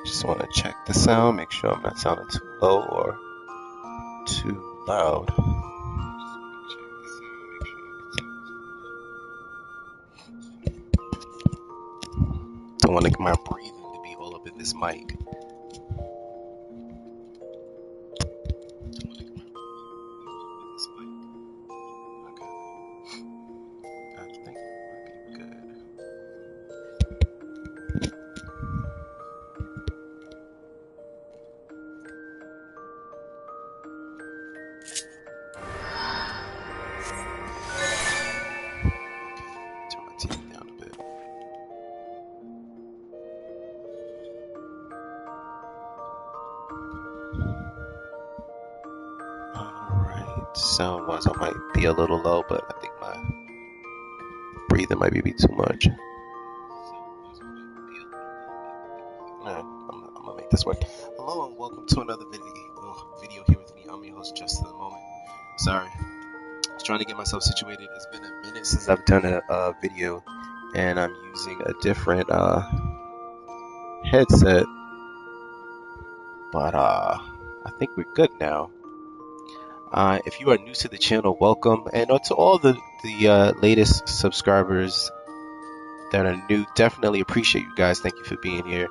Just want to check the sound, make sure I'm not sounding too low or too loud. Don't want to my breathing to be all up in this mic. Sound wise, I might be a little low, but I think my breathing might be too much. I'm gonna make this work. Hello and welcome to another video here with me. I'm your host, just in the moment. Sorry, I was trying to get myself situated. It's been a minute since I've done a video, and I'm using a different headset. But I think we're good now. If you are new to the channel, welcome, and to all the latest subscribers that are new, definitely appreciate you guys. Thank you for being here.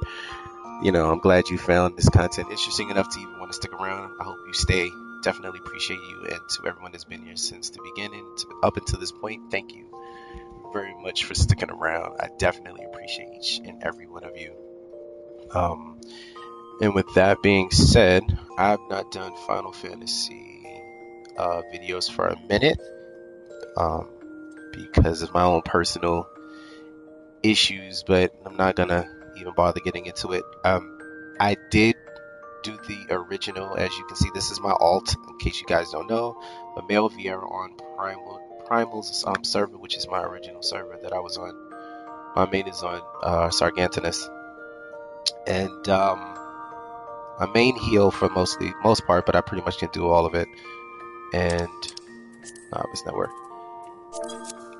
You know, I'm glad you found this content interesting enough to even want to stick around. I hope you stay. Definitely appreciate you, and to everyone that's been here since the beginning up until this point, thank you very much for sticking around. I definitely appreciate each and every one of you. And with that being said, I've not done Final Fantasy videos for a minute because of my own personal issues, but I'm not gonna even bother getting into it. I did do the original. As you can see, this is my alt, in case you guys don't know, but male Viera on Primal's server, which is my original server that I was on. My main is on Sargantinus, and my main heal for most part, but I pretty much can do all of it. And it's not working.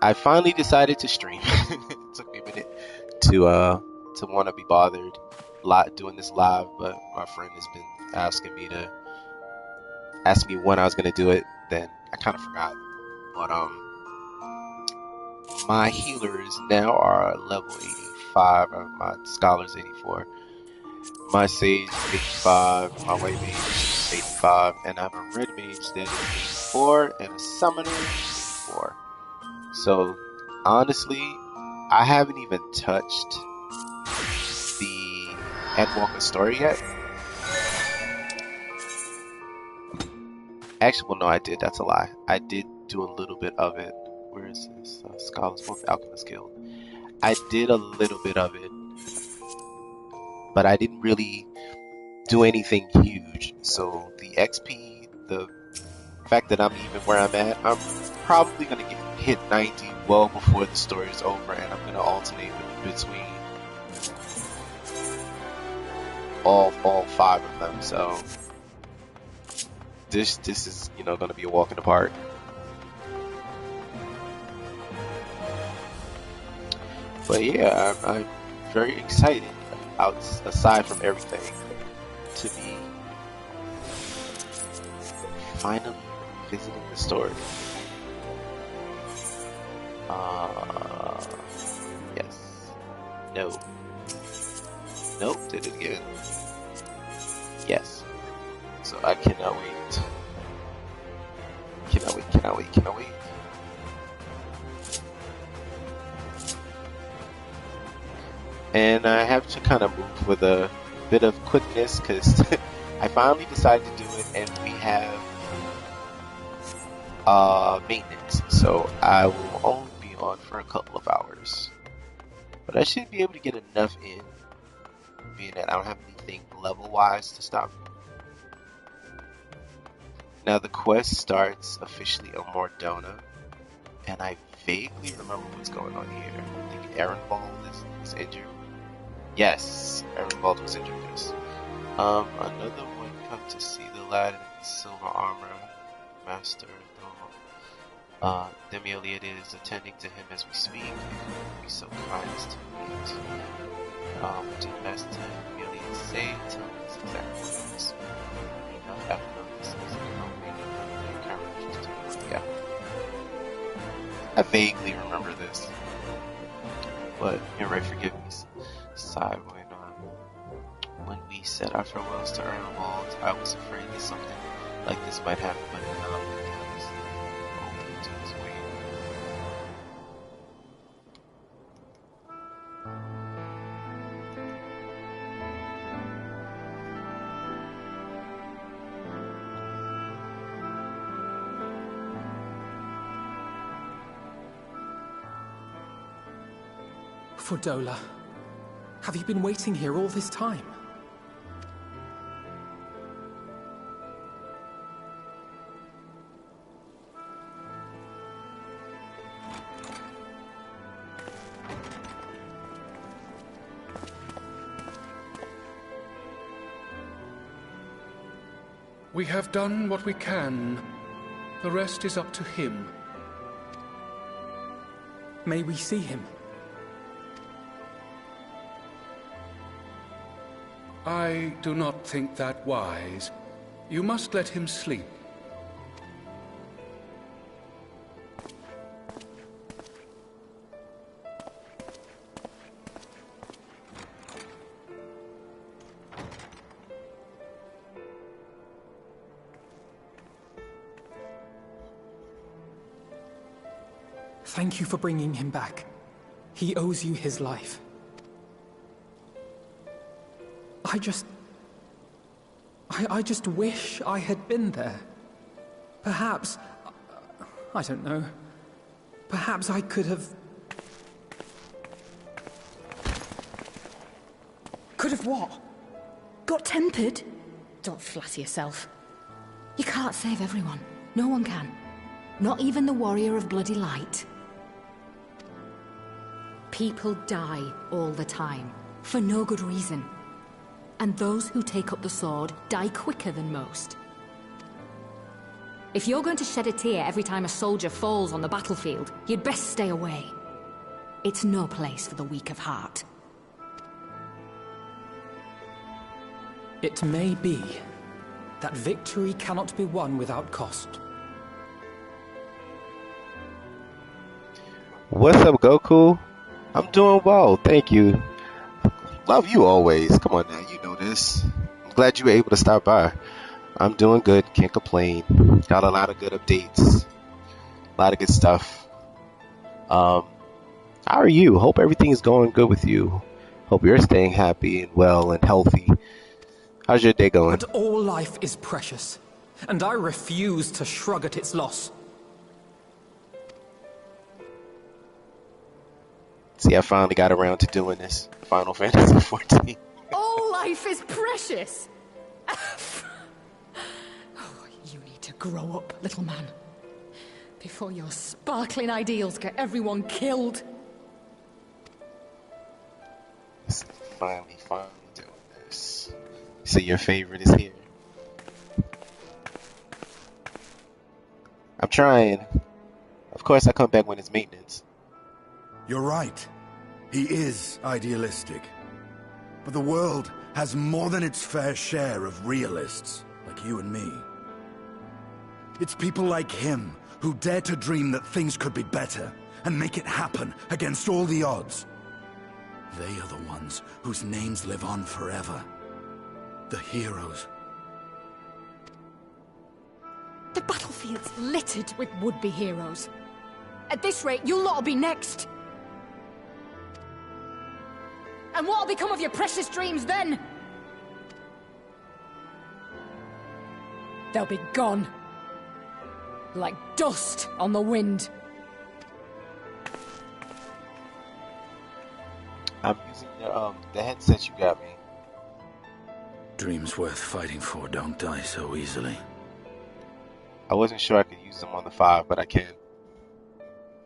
I finally decided to stream. It took me a minute to want to be bothered doing this live, but my friend has been asking me when I was gonna do it. Then I kind of forgot. But my healers now are level 85. My scholar's 84. My sage 85. My white mage is 85, and I have a red mage that is 84, and a summoner 84. So honestly, I haven't even touched the EndWalker story yet. Actually, well, no, I did. That's a lie. I did do a little bit of it. Where is this? Scholars Book, Alchemist Guild. I did a little bit of it, but I didn't really do anything huge. So the XP, the fact that I'm even where I'm at, I'm probably gonna hit 90 well before the story is over, and I'm gonna alternate between all 5 of them. So this is, you know, gonna be a walk in the park. But yeah, I'm very excited, aside from everything, to be finally visiting the story. Yes. No. Nope, did it again. Yes. So I cannot wait. Cannot wait. And I have to kind of move with a bit of quickness because I finally decided to do it, and we have maintenance, so I will only be on for a couple of hours, but I should be able to get enough in, being that I don't have anything level wise to stop me. Now the quest starts officially on Mordona, and I vaguely remember what's going on here. I think Ehrenwald is injured. Yes, Ehrenwald was injured. Yes. Another one come to see the lad in silver armor, Master Demioliad is attending to him as we speak. Be so kind as to meet. Do the best to merely say, tell us exactly what this enough after this is encouraged to. Yeah. I vaguely remember this. But you're right, forgive me. Sigh when we said our farewells to Earnwald, I was afraid that something like this might happen, but now I was open to his way. Fordola, have you been waiting here all this time? We have done what we can. The rest is up to him. May we see him? I do not think that wise. You must let him sleep. Thank you for bringing him back. He owes you his life. I just wish I had been there. Perhaps, I don't know, perhaps I could have... Could have what? Got tempered? Don't flatter yourself. You can't save everyone. No one can. Not even the warrior of bloody light. People die all the time, for no good reason. And those who take up the sword die quicker than most. If you're going to shed a tear every time a soldier falls on the battlefield, you'd best stay away. It's no place for the weak of heart. It may be that victory cannot be won without cost. What's up, Goku? I'm doing well, thank you. Love you always. Come on now, you know this. I'm glad you were able to stop by. I'm doing good, can't complain. Got a lot of good updates. A lot of good stuff. How are you? Hope everything is going good with you. Hope you're staying happy and well and healthy. How's your day going? But all life is precious, and I refuse to shrug at its loss. See, I finally got around to doing this. Final Fantasy XIV. All life is precious! You need to grow up, little man. Before your sparkling ideals get everyone killed. Finally doing this. So your favorite is here. I'm trying. Of course, I come back when it's maintenance. You're right. He is idealistic. But the world has more than its fair share of realists, like you and me. It's people like him who dare to dream that things could be better, and make it happen against all the odds. They are the ones whose names live on forever. The heroes. The battlefield's littered with would-be heroes. At this rate, you'll lot'll be next. And what'll become of your precious dreams then? They'll be gone. Like dust on the wind. I'm using the headset you got me. Dreams worth fighting for don't die so easily. I wasn't sure I could use them on the 5, but I can.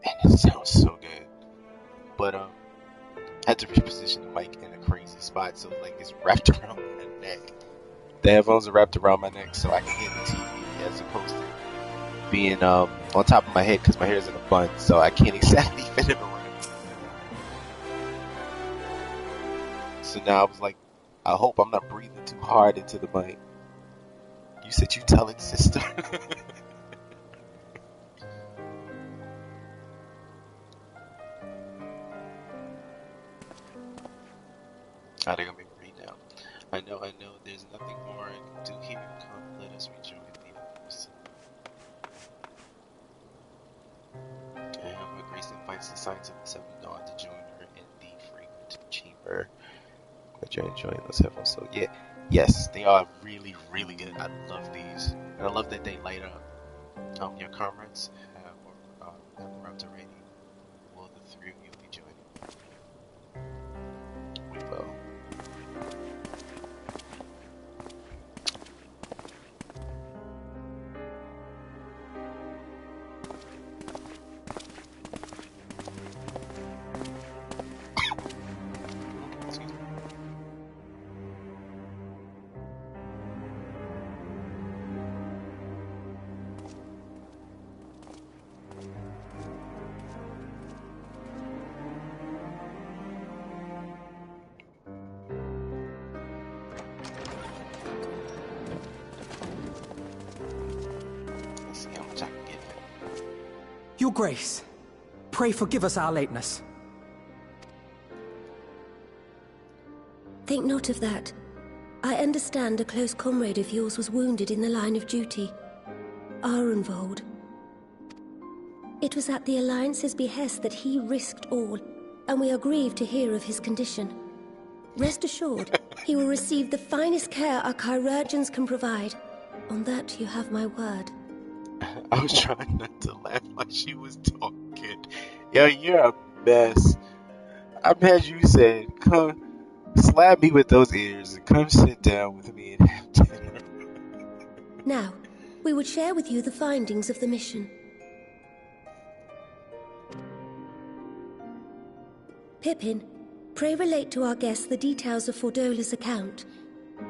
And it sounds so good. But I had to reposition the mic in a crazy spot, so like it's wrapped around my neck. The headphones are wrapped around my neck, so I can hear the TV as opposed to being on top of my head because my hair is in a bun, so I can't exactly fit it around. So now I was like, I hope I'm not breathing too hard into the mic. You said you telling sister. I think I'm gonna read now. I know, there's nothing more I can do here. Come, let us rejoin the others. And Grace invites the Signs of the Seventh Dawn to join her in the fragrant chamber. Glad you're enjoying those headphones. So yeah, yes, they are really, really good. I love these. And I love that they light up. Your comrades have arrived already. Will the three of you be joining? We will. Your Grace, pray forgive us our lateness. Think not of that. I understand a close comrade of yours was wounded in the line of duty. Arenvold. It was at the Alliance's behest that he risked all, and we are grieved to hear of his condition. Rest assured, he will receive the finest care our chirurgeons can provide. On that you have my word. I was trying not to laugh while she was talking. Yo, you're a mess. I'm mad you said, come slap me with those ears and come sit down with me and have dinner. Now, we would share with you the findings of the mission. Pippin, pray relate to our guests the details of Fordola's account.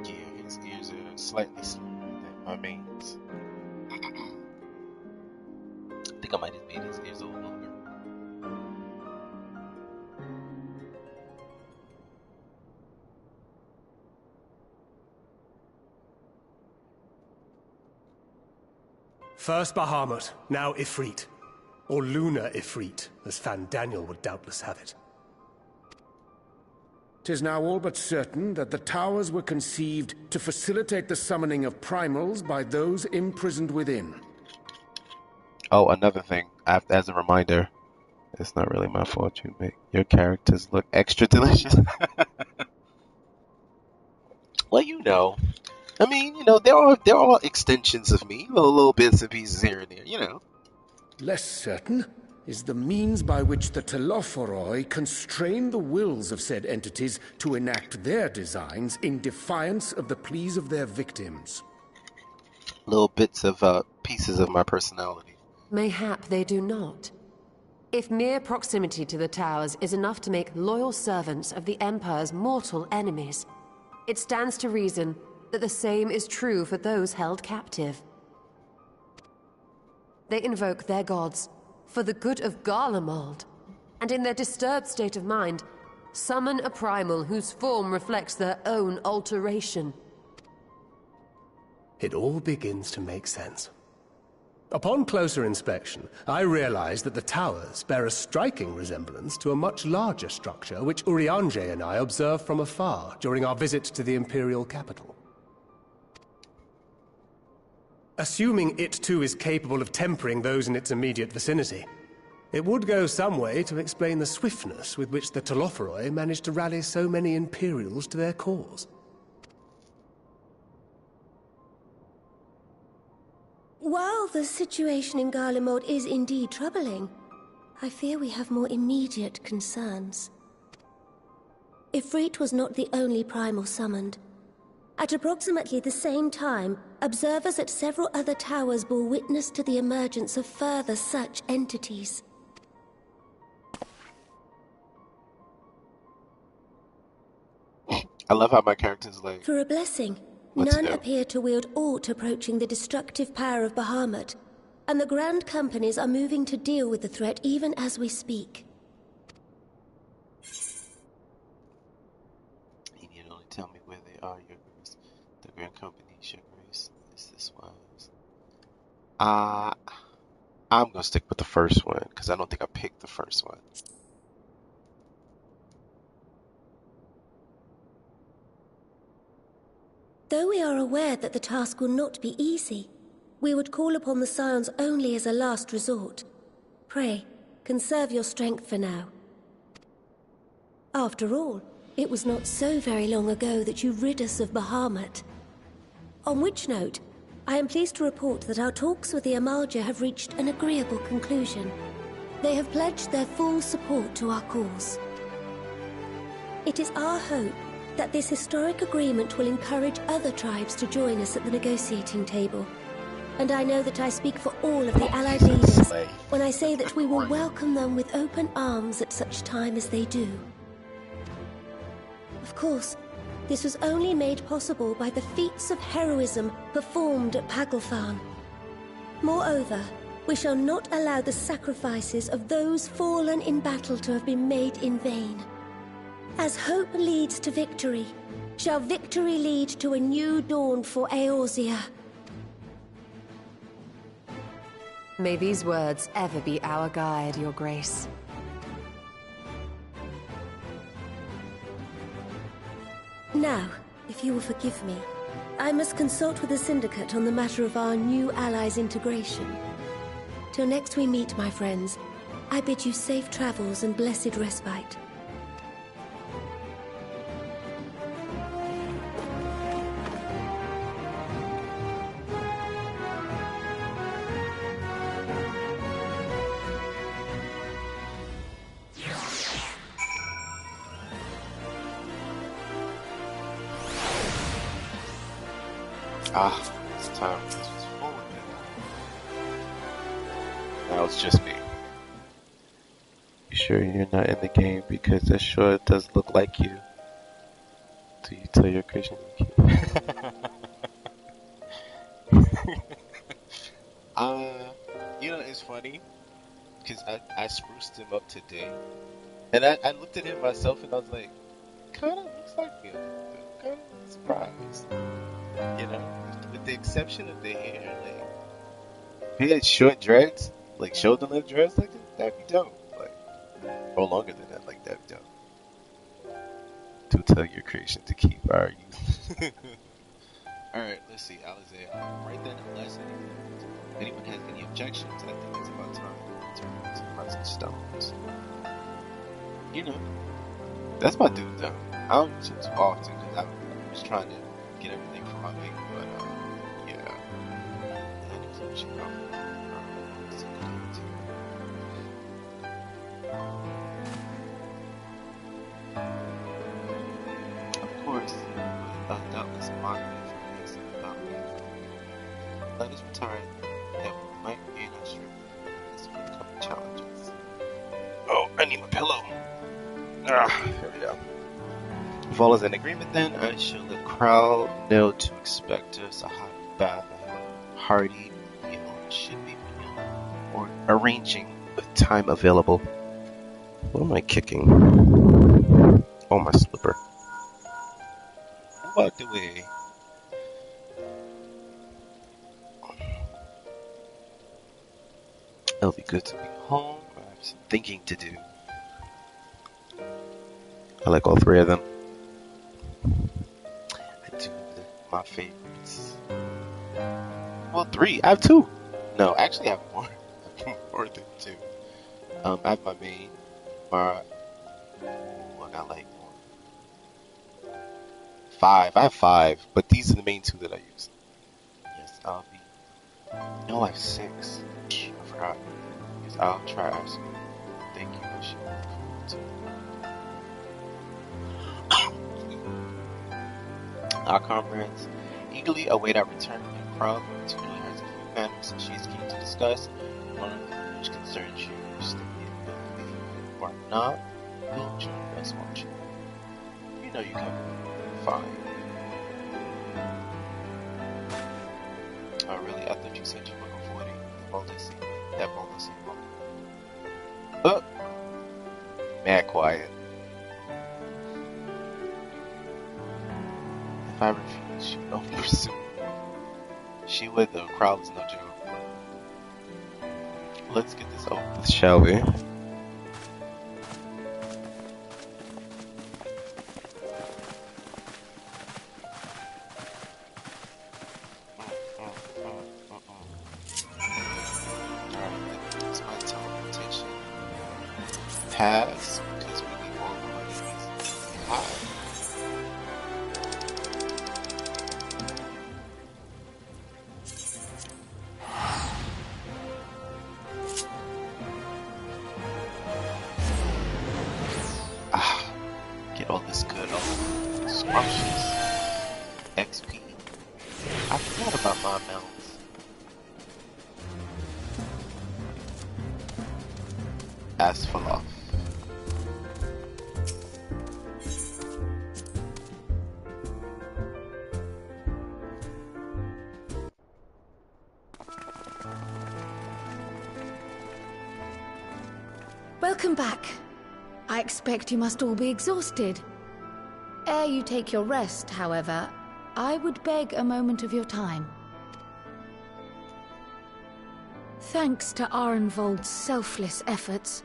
Yeah, his ears are slightly smaller than my mains. I think I might have made his ears a little longer. First Bahamut, now Ifrit. Or Lunar Ifrit, as Fan Daniel would doubtless have it. 'Tis now all but certain that the towers were conceived to facilitate the summoning of primals by those imprisoned within. Oh, another thing, as a reminder, it's not really my fault you make your characters look extra delicious. Well, I mean, they're all extensions of me, little bits and pieces here and there, Less certain is the means by which the Telophoroi constrain the wills of said entities to enact their designs in defiance of the pleas of their victims. Little bits of pieces of my personality. Mayhap they do not. If mere proximity to the towers is enough to make loyal servants of the Empire's mortal enemies, it stands to reason that the same is true for those held captive. They invoke their gods for the good of Garlemald, and in their disturbed state of mind, summon a primal whose form reflects their own alteration. It all begins to make sense. Upon closer inspection, I realized that the towers bear a striking resemblance to a much larger structure which Urianger and I observed from afar during our visit to the Imperial capital. Assuming it too is capable of tempering those in its immediate vicinity, it would go some way to explain the swiftness with which the Telophoroi managed to rally so many Imperials to their cause. While the situation in Garlemald is indeed troubling, I fear we have more immediate concerns. Ifrit was not the only primal summoned. At approximately the same time, observers at several other towers bore witness to the emergence of further such entities. I love how my character's like... For a blessing, What's none new? appear to wield aught approaching the destructive power of Bahamut, and the Grand Companies are moving to deal with the threat even as we speak. only tell me where they are, Your Grace. The Grand Company, Your Grace. Is this was? I'm gonna stick with the first one because I don't think I picked the first one. Though we are aware that the task will not be easy, we would call upon the Scions only as a last resort. Pray, conserve your strength for now. After all, it was not so very long ago that you rid us of Bahamut. On which note, I am pleased to report that our talks with the Amalja have reached an agreeable conclusion. They have pledged their full support to our cause. It is our hope that this historic agreement will encourage other tribes to join us at the negotiating table. And I know that I speak for all of the Allied leaders when I say that we will welcome them with open arms at such time as they do. Of course, this was only made possible by the feats of heroism performed at Paglfan. Moreover, we shall not allow the sacrifices of those fallen in battle to have been made in vain. As hope leads to victory, shall victory lead to a new dawn for Eorzea. May these words ever be our guide, Your Grace. Now, if you will forgive me, I must consult with the Syndicate on the matter of our new allies' integration. Till next we meet, my friends, I bid you safe travels and blessed respite. It's time for this forward. Now it's just me. You sure you're not in the game? Because that sure does look like you. Do you tell your Christian? It's funny because I spruced him up today, and I looked at him myself and I was like, kind of looks like me. Kind of surprised, with the exception of the hair. Like, if he had short dreads, like shoulder length dreads, like that'd be dope. Like, or longer than that, like that'd be dope. To tell your creation to keep our youth. Alright, let's see, Alizé, write that in the lesson. If anyone has any objections, I think it's about time to turn to Rising Stones. That's my dude though. I don't use him too often because I'm just trying to get everything from my week, but yeah. And inclusion of course, doubtless mock me for this about me. Let us retire that we might gain our strength as we become challenges. Oh, I need my pillow. Here we go. If all is in agreement, then I shall let crowd know to expect us a hot bath, a hearty meal should be or arranging with time available. What am I kicking? Oh, my slipper. Move out the way. It'll be good to be home. I have some thinking to do. I like all three of them. I do my favorites. Well, three. I have two. No, actually I have more. I have more than two. I have my main. I got like five. I have five, but these are the main two that I use. Yes, I'll be. No, I have six. I forgot. Yes, I'll try asking. Thank you, Bishop. Our comrades eagerly await our return, and Crowd particularly has a few matters she is keen to discuss, one of them which concerns you. If you are not, you'll join us, won't you? You know you can. Fine. Oh, really? I thought you said you were avoiding that bonus. Oh! Mad quiet. If I refuse, you know me soon. She with the crowd is no joke. Let's get this over with, shall we? Pass, because we need more money. Get all this good old scrumptious XP. I forgot about my mounts. Asphalt. Welcome back. I expect you must all be exhausted. Ere you take your rest, however, I would beg a moment of your time. Thanks to Arenvold's selfless efforts,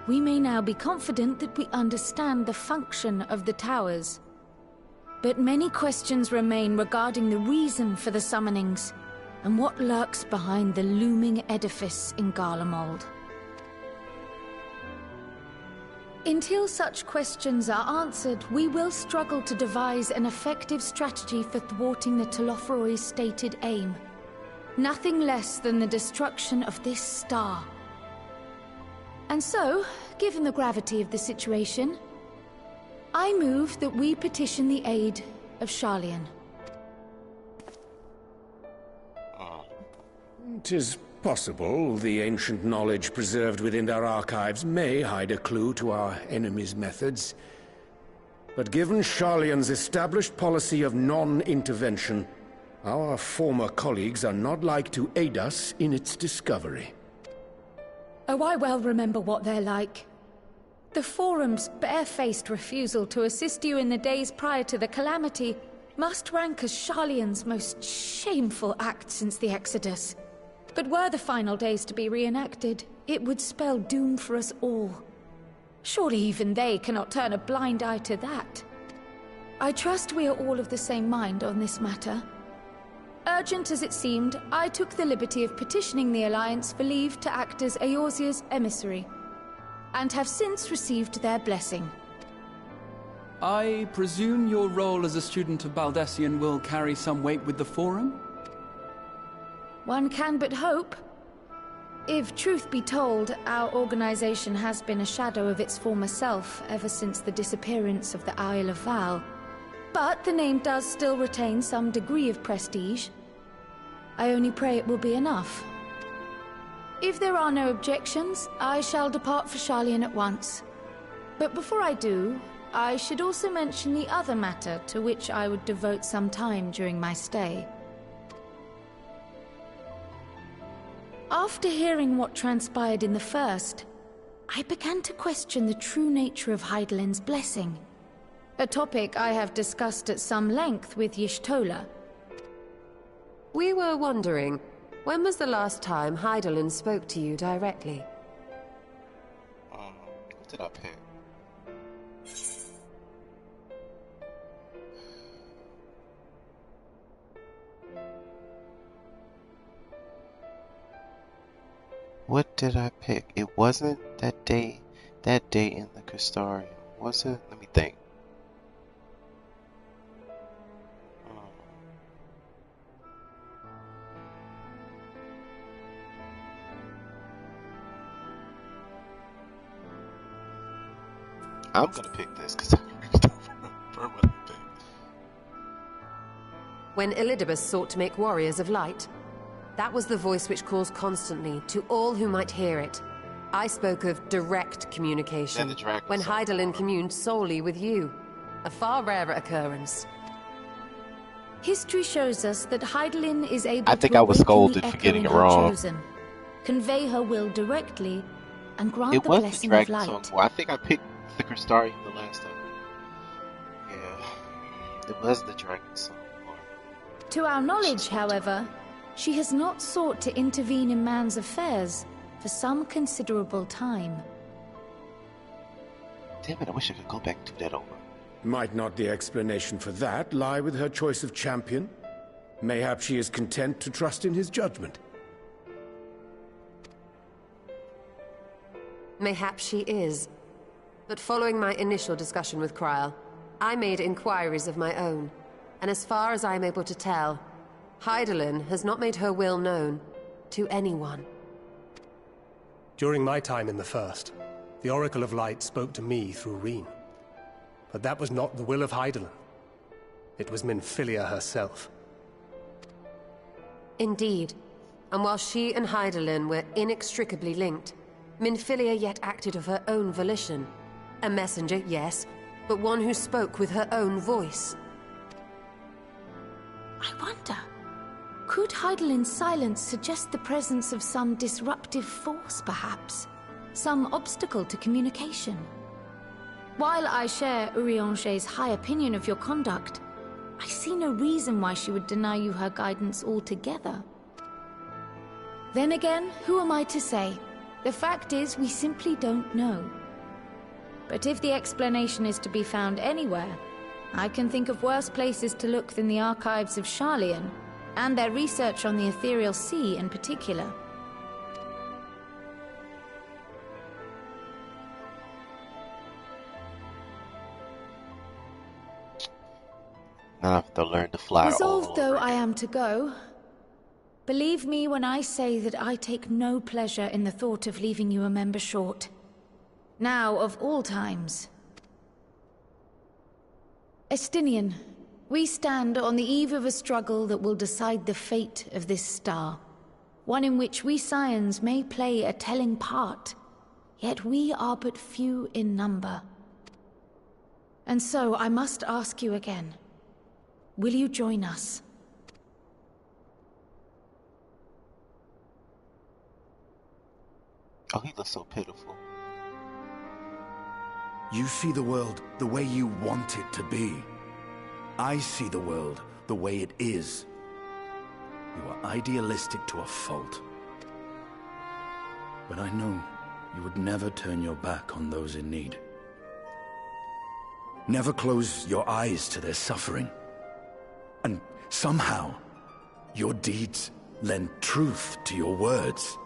we may now be confident that we understand the function of the towers. But many questions remain regarding the reason for the summonings, and what lurks behind the looming edifice in Garlemald. Until such questions are answered, we will struggle to devise an effective strategy for thwarting the Telophoroi's stated aim. Nothing less than the destruction of this star. And so, given the gravity of the situation, I move that we petition the aid of Sharlayan. 'Tis possible the ancient knowledge preserved within our archives may hide a clue to our enemy's methods. But given Sharlayan's established policy of non-intervention, our former colleagues are not like to aid us in its discovery. Oh, I well remember what they're like. The Forum's barefaced refusal to assist you in the days prior to the calamity must rank as Sharlayan's most shameful act since the Exodus. But were the final days to be reenacted, it would spell doom for us all. Surely even they cannot turn a blind eye to that. I trust we are all of the same mind on this matter. Urgent as it seemed, I took the liberty of petitioning the Alliance for leave to act as Eorzea's emissary, and have since received their blessing. I presume your role as a student of Baldessian will carry some weight with the Forum? One can but hope. If truth be told, our organization has been a shadow of its former self ever since the disappearance of the Isle of Val. But the name does still retain some degree of prestige. I only pray it will be enough. If there are no objections, I shall depart for Sharlayan at once. But before I do, I should also mention the other matter to which I would devote some time during my stay. After hearing what transpired in the first, I began to question the true nature of Hydaelyn's blessing. A topic I have discussed at some length with Y'shtola. We were wondering, when was the last time Hydaelyn spoke to you directly? What did I pick? What did I pick? It wasn't that day in the Crystarium, was it? Let me think. I'm gonna pick this because I really don't remember what I picked. When Elidibus sought to make warriors of light, that was the voice which calls constantly to all who might hear it. I spoke of direct communication, when Hydaelyn communed solely with you. A far rarer occurrence. History shows us that Hydaelyn is able I think to I was awaken scolded the for echo getting in it her wrong. chosen, convey her will directly, and grant It the was the blessing of Dragon light. Song. Well, I think I picked the Crystarium the last time. Yeah. It was the dragon song. To our knowledge, however, she has not sought to intervene in man's affairs for some considerable time. Damn it, I wish I could go back and do that over. Might not the explanation for that lie with her choice of champion? Mayhap she is content to trust in his judgment. Mayhap she is. But following my initial discussion with Kryl, I made inquiries of my own. And as far as I am able to tell, Hydaelyn has not made her will known to anyone. During my time in the First, the Oracle of Light spoke to me through Reen. But that was not the will of Hydaelyn. It was Minfilia herself. Indeed. And while she and Hydaelyn were inextricably linked, Minfilia yet acted of her own volition. A messenger, yes, but one who spoke with her own voice. I wonder, could Hydaelyn's silence suggest the presence of some disruptive force, perhaps? Some obstacle to communication? While I share Urianger's high opinion of your conduct, I see no reason why she would deny you her guidance altogether. Then again, who am I to say? The fact is, we simply don't know. But if the explanation is to be found anywhere, I can think of worse places to look than the archives of Sharlayan, and their research on the Ethereal Sea in particular. Now I have to learn to fly. Resolved though I am to go, believe me when I say that I take no pleasure in the thought of leaving you a member short. Now, of all times. Estinian, we stand on the eve of a struggle that will decide the fate of this star. One in which we Scions may play a telling part, yet we are but few in number. And so I must ask you again, will you join us? Oh, he looks so pitiful. You see the world the way you want it to be. I see the world the way it is. You are idealistic to a fault. But I know you would never turn your back on those in need. Never close your eyes to their suffering. And somehow, your deeds lend truth to your words,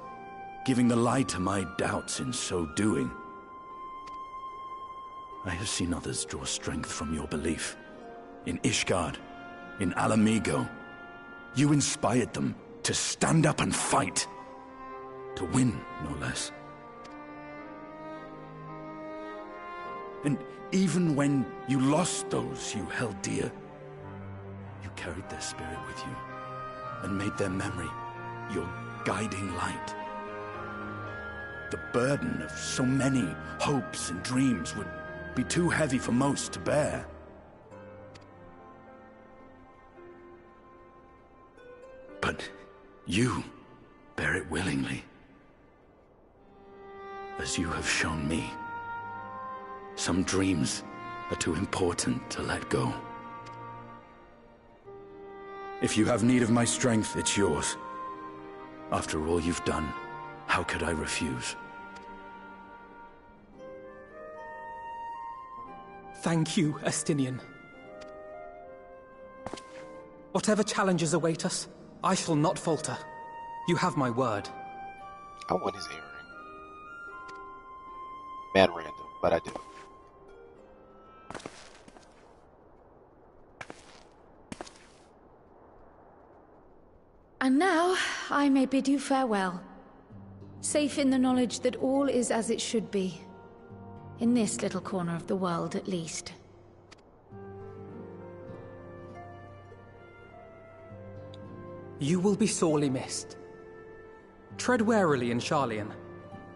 giving the lie to my doubts in so doing. I have seen others draw strength from your belief. In Ishgard, in Alamigo, you inspired them to stand up and fight. To win, no less. And even when you lost those you held dear, you carried their spirit with you and made their memory your guiding light. The burden of so many hopes and dreams would be too heavy for most to bear. But you bear it willingly. As you have shown me, some dreams are too important to let go. If you have need of my strength, it's yours. After all you've done, how could I refuse? Thank you, Estinian. Whatever challenges await us, I shall not falter. You have my word. I want his earring. Mad random, but I do. And now, I may bid you farewell. Safe in the knowledge that all is as it should be. In this little corner of the world, at least. You will be sorely missed. Tread warily in Sharlayan,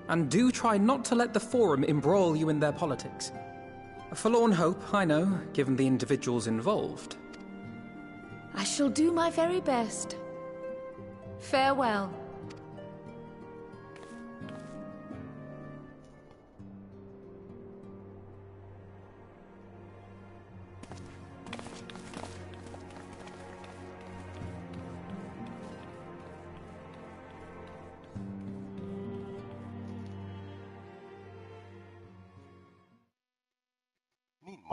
and do try not to let the Forum embroil you in their politics. A forlorn hope, I know, given the individuals involved. I shall do my very best. Farewell.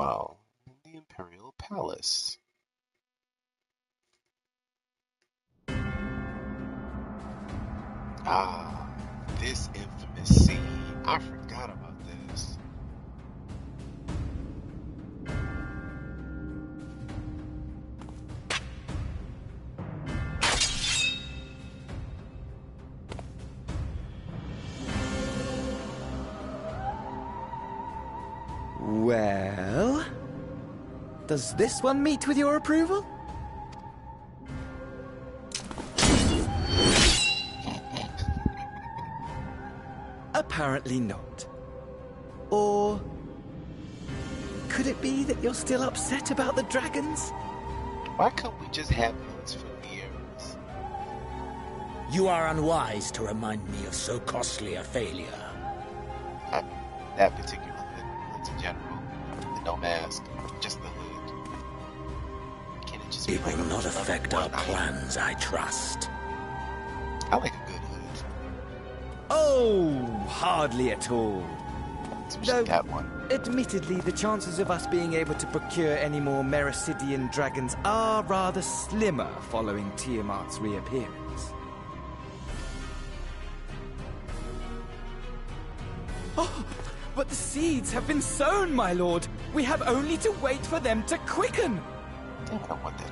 Meanwhile, in the Imperial Palace. Ah, this infamous scene. I forgot about this. Well, does this one meet with your approval? Apparently not. Or could it be that you're still upset about the dragons? Why couldn't we just have hoods for Vieras? You are unwise to remind me of so costly a failure. I mean, that particular hood, hoods in general, with no mask, just the hood. Can it just be It will not affect our plans, I trust. I like a good hood. Oh, hardly at all. Especially that one. Admittedly, the chances of us being able to procure any more Mericidian dragons are rather slimmer following Tiamat's reappearance. Oh, but the seeds have been sown, my lord. We have only to wait for them to quicken. I don't want that.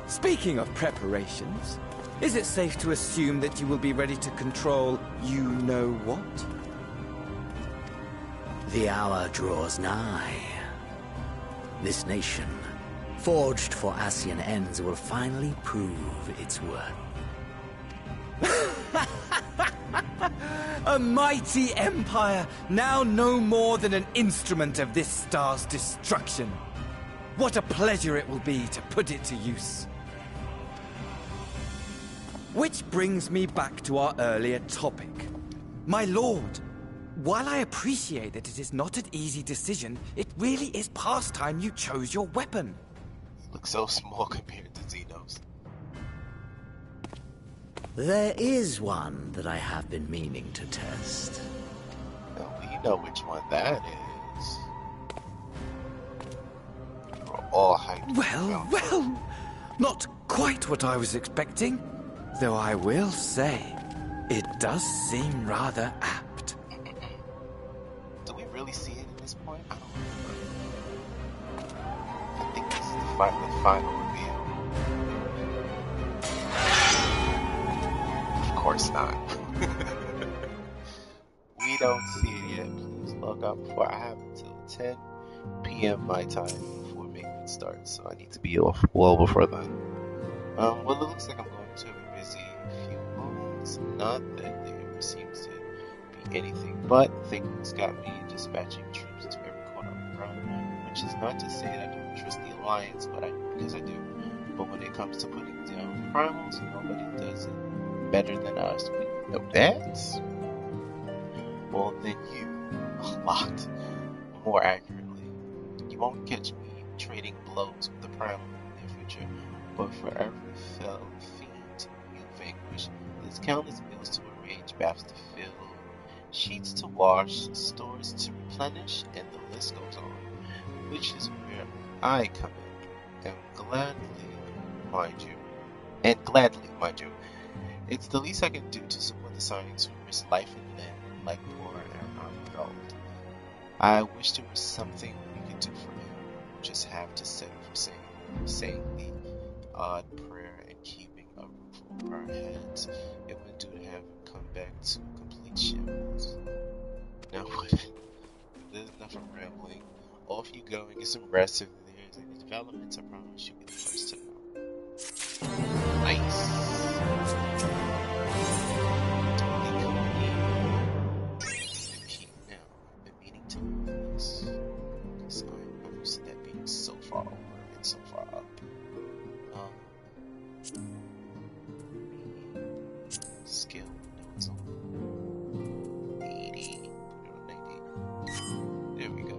Speaking of preparations, is it safe to assume that you will be ready to control you-know-what? The hour draws nigh. This nation, forged for Ascian ends, will finally prove its worth. A mighty empire, now no more than an instrument of this star's destruction. What a pleasure it will be to put it to use. Which brings me back to our earlier topic. My lord, while I appreciate that it is not an easy decision, it really is past time you chose your weapon. Looks so small compared to Xenos. There is one that I have been meaning to test. Now we know which one that is. We're all hyped. Well, not quite what I was expecting. Though I will say, it does seem rather apt. Do we really see it at this point? I don't remember. I think this is the final reveal. Of course not. We don't see it yet. Please log out before I have until 10 p.m. my time before maintenance starts, so I need to be off well before then. Well, it looks like I'm going to have a busy few moments. Not that there seems to be anything but things got me dispatching troops to every corner of the realm, which is not to say that I don't trust the Alliance, because I do. But when it comes to putting down primals, nobody does it better than us. We know that. Well, then you, a lot more accurately. You won't catch me trading blows with the primal in the future, but for every fell fiend you vanquish, there's countless meals to arrange, baths to fill, sheets to wash, stores to replenish, and the list goes on. Which is where I come in, and gladly, mind you. It's the least I can do to support the science who risk life and limb like poor and gold. I wish there was something we could do for you. Just have to settle for saying the odd prayer and keeping a roof over our heads. It would do to have him come back to complete shambles. Now what? There's enough of rambling. Off you go and get some rest. If there's any developments, I promise you'll be the first to know. Nice. Now, I've been meaning to move this, because I'm used to that being so far over and so far up. Skill, no, it's on 80, no, 90. There we go.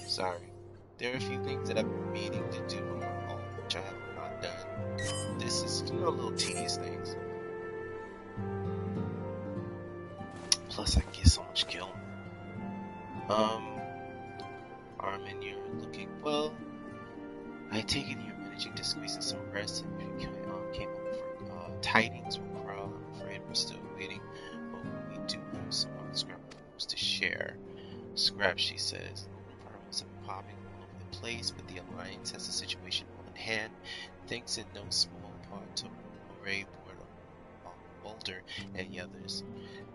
Sorry. There are a few things that I've been meaning to do on my own, which I have not done. This is, little tedious things. Plus, I get so much killing. Armin, you're looking well. I take it you're managing to squeeze in some rest and you came up for tidings from Crow. I'm afraid we're still waiting, but we do have some scrap foods to share. Scrap, she says. Problems have been popping all over the place, but the Alliance has the situation well in hand, thanks in no small part to Ray, Boulder, and the others.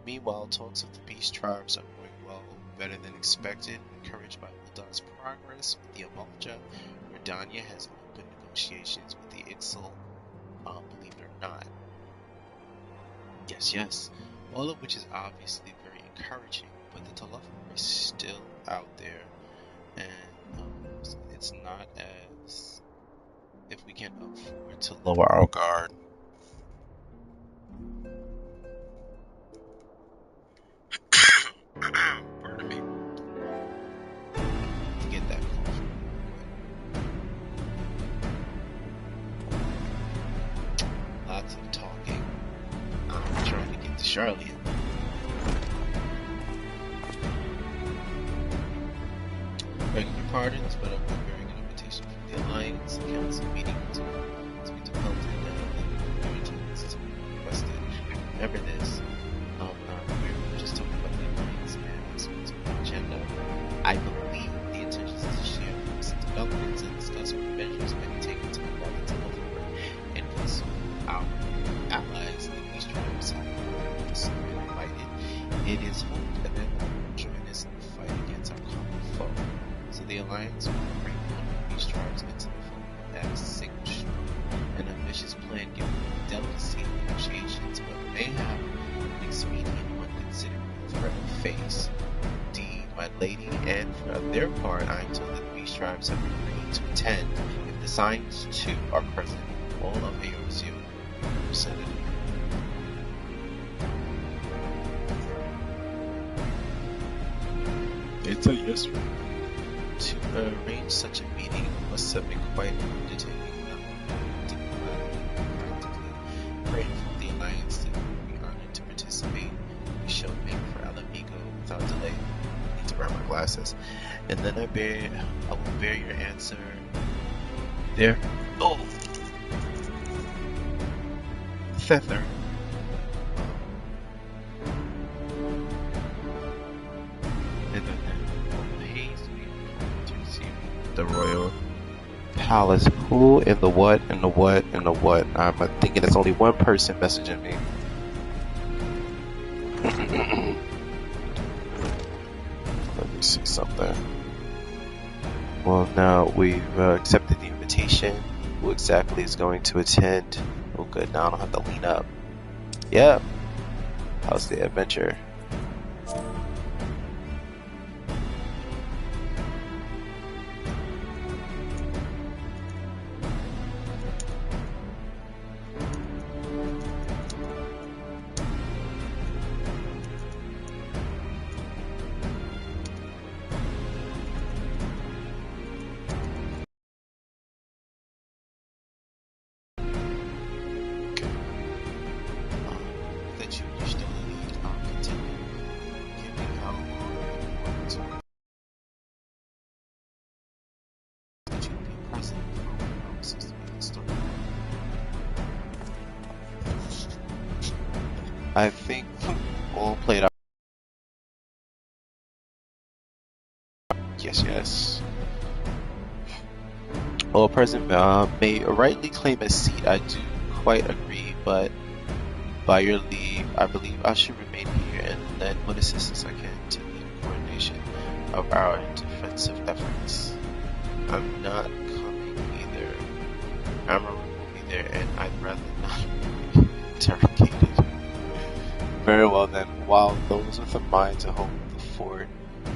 Meanwhile, talks of the Beast Tribes are going well, better than expected. Encouraged by Uldan's progress with the Amalja, Redania has opened negotiations with the Ixal, believe it or not. Yes, all of which is obviously very encouraging, but the Telephory is still out there, and it's not as if we can afford to lower our guard. Pardon me. To get that cough. Lots of talking. I'm trying to get to Charlotte. Begging your pardons, but I'm preparing an invitation from the Alliance Council meeting to speak to Pelton and your attendance to be requested. Remember this. We're just talking about the Alliance and aspects of the agenda. I believe the intention is to share recent developments and discuss what measures may be taken to combat the Telephory and console our allies, the Beast Tribes, have been invited. It is hoped that they will join us in the fight against our common foe. So the Alliance will bring one of these tribes into the fold as a single strong and ambitious plan given the delicacy of negotiations, but may have an expedient one considering the threat we face. Indeed, my lady, and for their part, I am told that the Beast Tribes have agreed to attend if the signs too are present. All of Eorzea will be represented. It's a yes. To arrange such a meeting must have been quite an undertaking, not only practically. Praying for the Alliance that we be honored to participate. We shall make for Alamigo without delay. I need to wear my glasses. And then I will bear your answer there. Oh! Feather. The Royal Palace. Who in the what and the what and the what? I'm thinking it's only one person messaging me. Let me see something. Well, now we've accepted the invitation. Who exactly is going to attend? Oh, good. Now I don't have to lean up. Yep. How's the adventure? I think all played out. Yes. All present may rightly claim a seat. I do quite agree, but by your leave, I believe I should remain here and lend what assistance I can to the coordination of our defensive efforts. I'm not coming either. Amara will be there, and I'd rather not be interrogated. Very well then, while those with a mind to hold the fort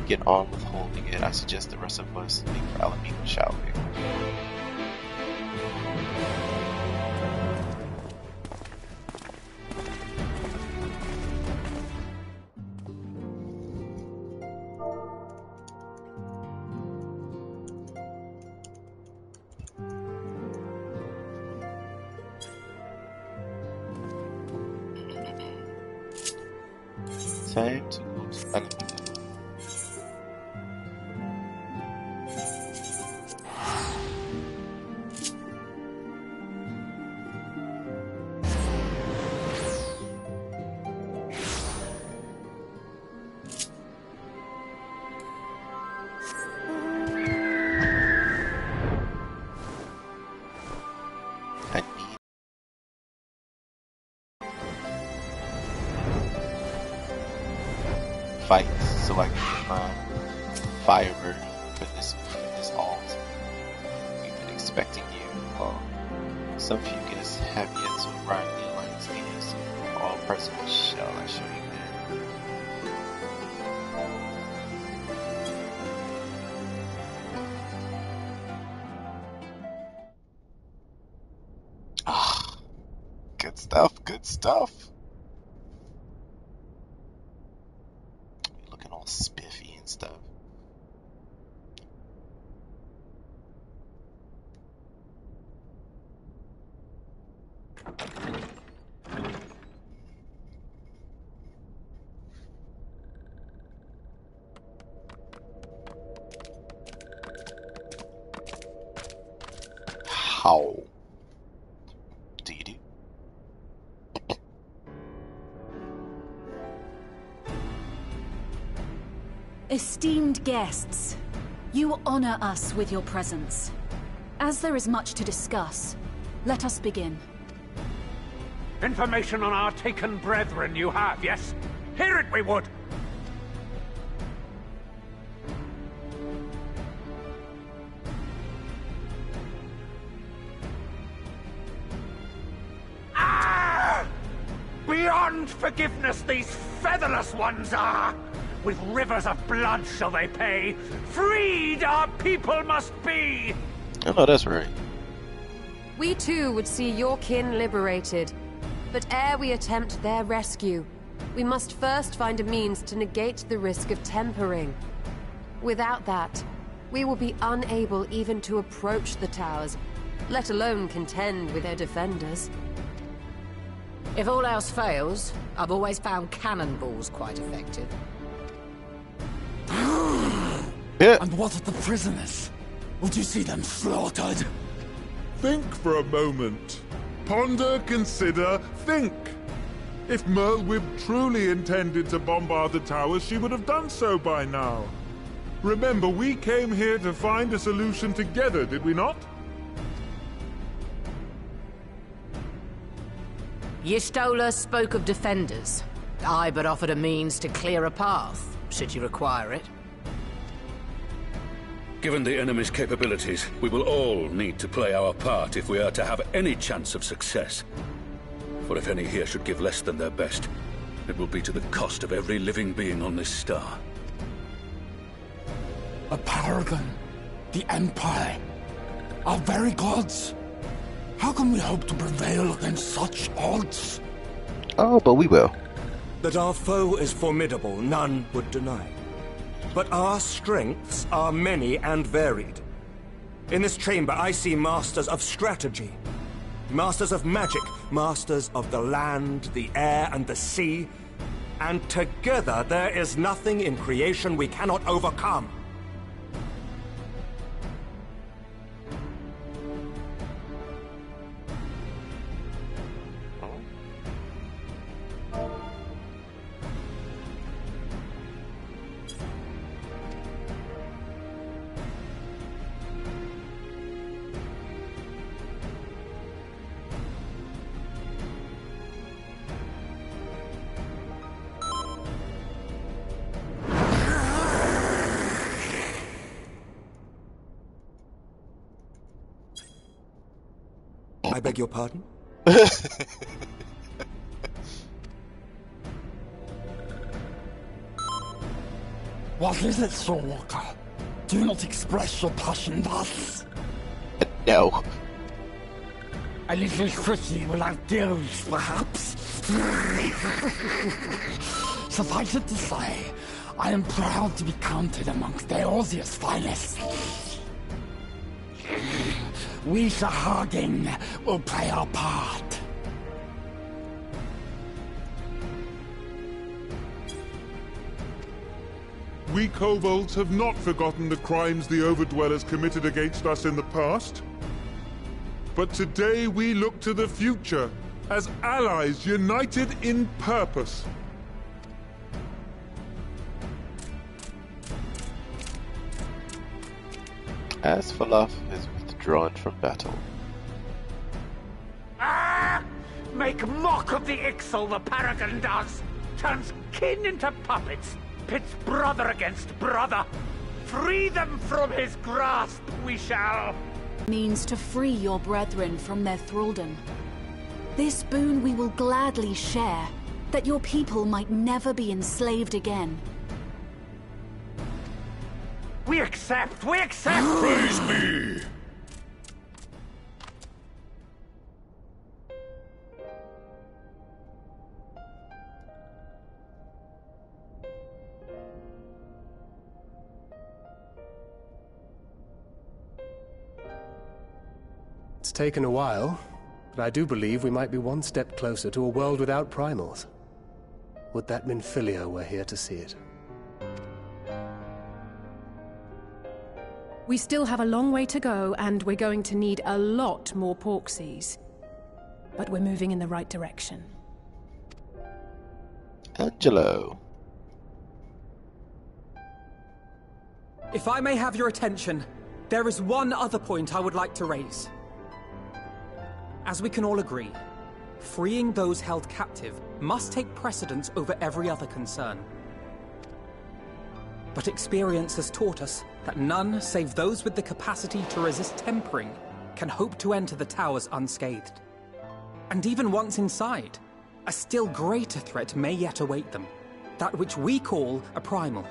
get on with holding it, I suggest the rest of us leave for Alamigo, shall we? Time to go to Alamigo. so I can Firebird for this alt. We've been expecting you. Well, some Fucus have yet to arrive in the Alliance leaders. All personal shall I show you then. Ah, good stuff, good stuff. Looking all spiffy and stuff. How do you do? Esteemed guests, you honor us with your presence. As there is much to discuss, let us begin. Information on our taken brethren you have, yes? Hear it we would! Ah! Beyond forgiveness these featherless ones are! With rivers of blood shall they pay. Freed our people must be! Oh no, that's right. We too would see your kin liberated. But ere we attempt their rescue, we must first find a means to negate the risk of tempering. Without that, we will be unable even to approach the towers, let alone contend with their defenders. If all else fails, I've always found cannonballs quite effective. Yeah. And what of the prisoners? Would you see them slaughtered? Think for a moment. Ponder, consider, think. If Merlwyb truly intended to bombard the towers, she would have done so by now. Remember, we came here to find a solution together, did we not? Y'shtola spoke of defenders. I but offered a means to clear a path, should you require it. Given the enemy's capabilities, we will all need to play our part if we are to have any chance of success. For if any here should give less than their best, it will be to the cost of every living being on this star. A paragon, the Empire, our very gods. How can we hope to prevail against such odds? Oh, but we will. That our foe is formidable, none would deny. But our strengths are many and varied. In this chamber, I see masters of strategy, masters of magic, masters of the land, the air, and the sea. And together, there is nothing in creation we cannot overcome. I beg your pardon? What is it, Soulwalker? Do not express your passion thus. No. A little quickly without deals, perhaps. Suffice it to say, I am proud to be counted amongst Eorzea's finest. We Sahagin will play our part. We kobolds have not forgotten the crimes the Overdwellers committed against us in the past. But today we look to the future, as allies united in purpose. As Falaf is withdrawn from battle. Ah! Make mock of the Ixal the Paragon does! Turns kin into puppets! pits brother against brother. Free them from his grasp, we shall. Means to free your brethren from their thraldom. This boon we will gladly share, that your people might never be enslaved again. We accept! We accept! Praise me! It's taken a while, but I do believe we might be one step closer to a world without primals. Would that Minfilia were here to see it. We still have a long way to go, and we're going to need a lot more Porksies. But we're moving in the right direction. Angelo. If I may have your attention, there is one other point I would like to raise. As we can all agree, freeing those held captive must take precedence over every other concern. But experience has taught us that none save those with the capacity to resist tempering can hope to enter the towers unscathed. And even once inside, a still greater threat may yet await them, that which we call a primal.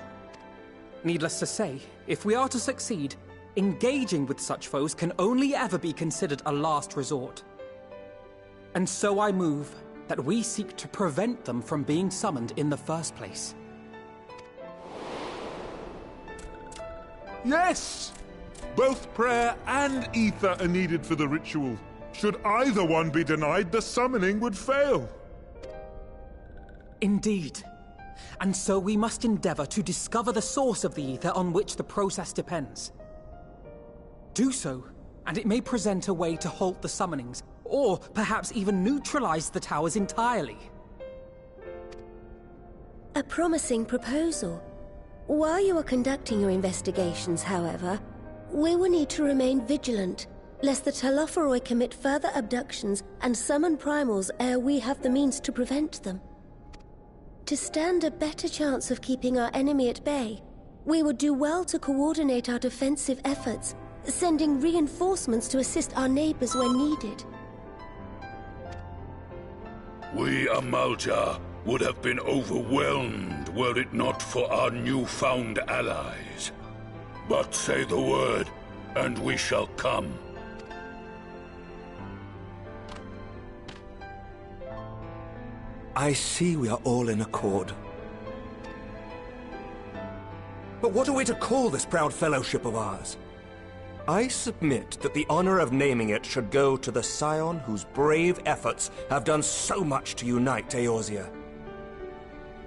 Needless to say, if we are to succeed, engaging with such foes can only ever be considered a last resort. And so I move that we seek to prevent them from being summoned in the first place. Yes! Both prayer and ether are needed for the ritual. Should either one be denied, the summoning would fail. Indeed. And so we must endeavor to discover the source of the ether on which the process depends. Do so, and it may present a way to halt the summonings, or perhaps even neutralize the towers entirely. A promising proposal. While you are conducting your investigations, however, we will need to remain vigilant, lest the Telophoroi commit further abductions and summon primals ere we have the means to prevent them. To stand a better chance of keeping our enemy at bay, we would do well to coordinate our defensive efforts, sending reinforcements to assist our neighbors when needed. We Amalja would have been overwhelmed were it not for our newfound allies. But say the word, and we shall come. I see we are all in accord. But what are we to call this proud fellowship of ours? I submit that the honor of naming it should go to the scion whose brave efforts have done so much to unite Eorzea.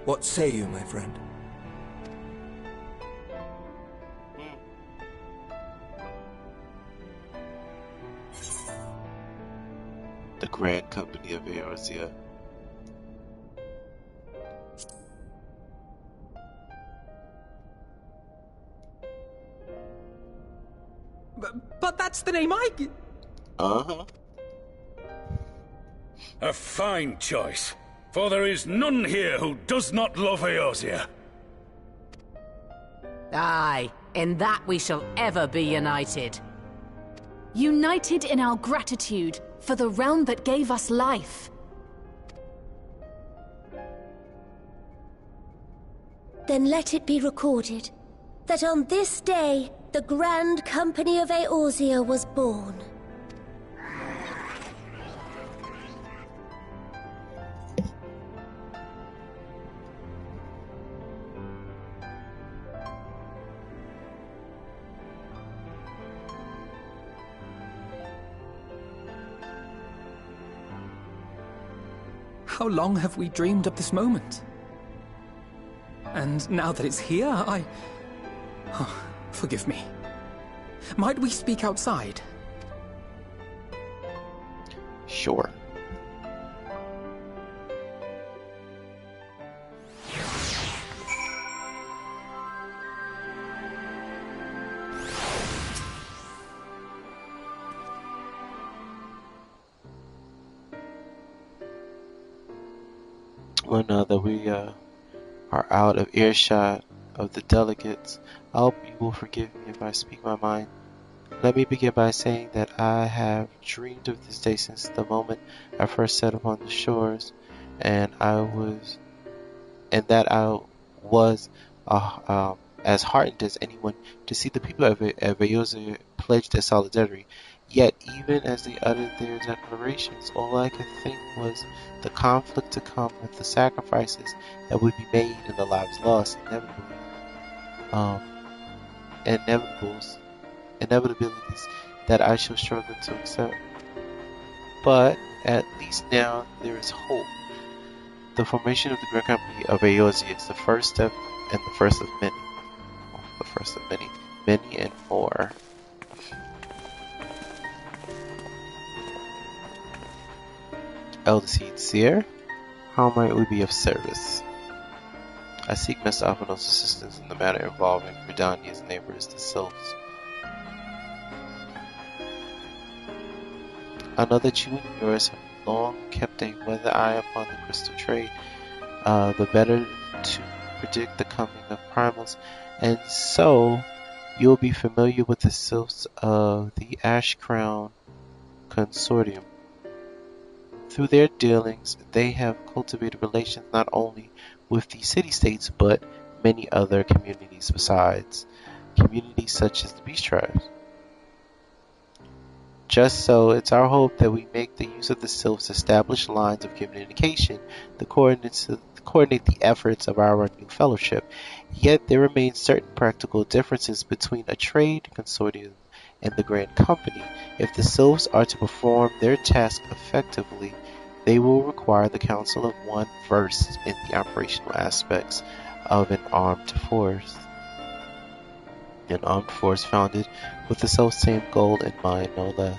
What say you, my friend? The Grand Company of Eorzea. But that's the name I... Uh-huh. A fine choice, for there is none here who does not love Eorzea. Aye, in that we shall ever be united. United in our gratitude for the realm that gave us life. Then let it be recorded that on this day, the Grand Company of Eorzea was born. How long have we dreamed of this moment? And now that it's here, Oh, forgive me. Might we speak outside? Sure. Well, now that we are out of earshot of the delegates, I hope you will forgive me if I speak my mind. Let me begin by saying that I have dreamed of this day since the moment I first set upon the shores, and that I was as heartened as anyone to see the people of Eorzea pledge their solidarity. Yet, even as they uttered their declarations, all I could think was the conflict to come with the sacrifices that would be made and the lives lost, inevitabilities that I shall struggle to accept. But at least now there is hope. The formation of the Grand Company of Eorzea is the first step and the first of many. The first of many. Many and more. Elder Seer, how might we be of service? I seek Master Alphinaud's assistance in the matter involving Redania's neighbors, the Sylphs. I know that you and yours have long kept a weather eye upon the crystal trade, the better to predict the coming of primals, and so you'll be familiar with the Sylphs of the Ash Crown Consortium. Through their dealings, they have cultivated relations not only with the city-states, but many other communities besides, communities such as the Beast Tribes. Just so, it's our hope that we make the use of the Sylphs' established lines of communication to coordinate the efforts of our new fellowship. Yet there remain certain practical differences between a trade consortium and the Grand Company. If the Sylphs are to perform their task effectively, they will require the Council of One versed in the operational aspects of an armed force. An armed force founded with the self-same goal in mind, no less.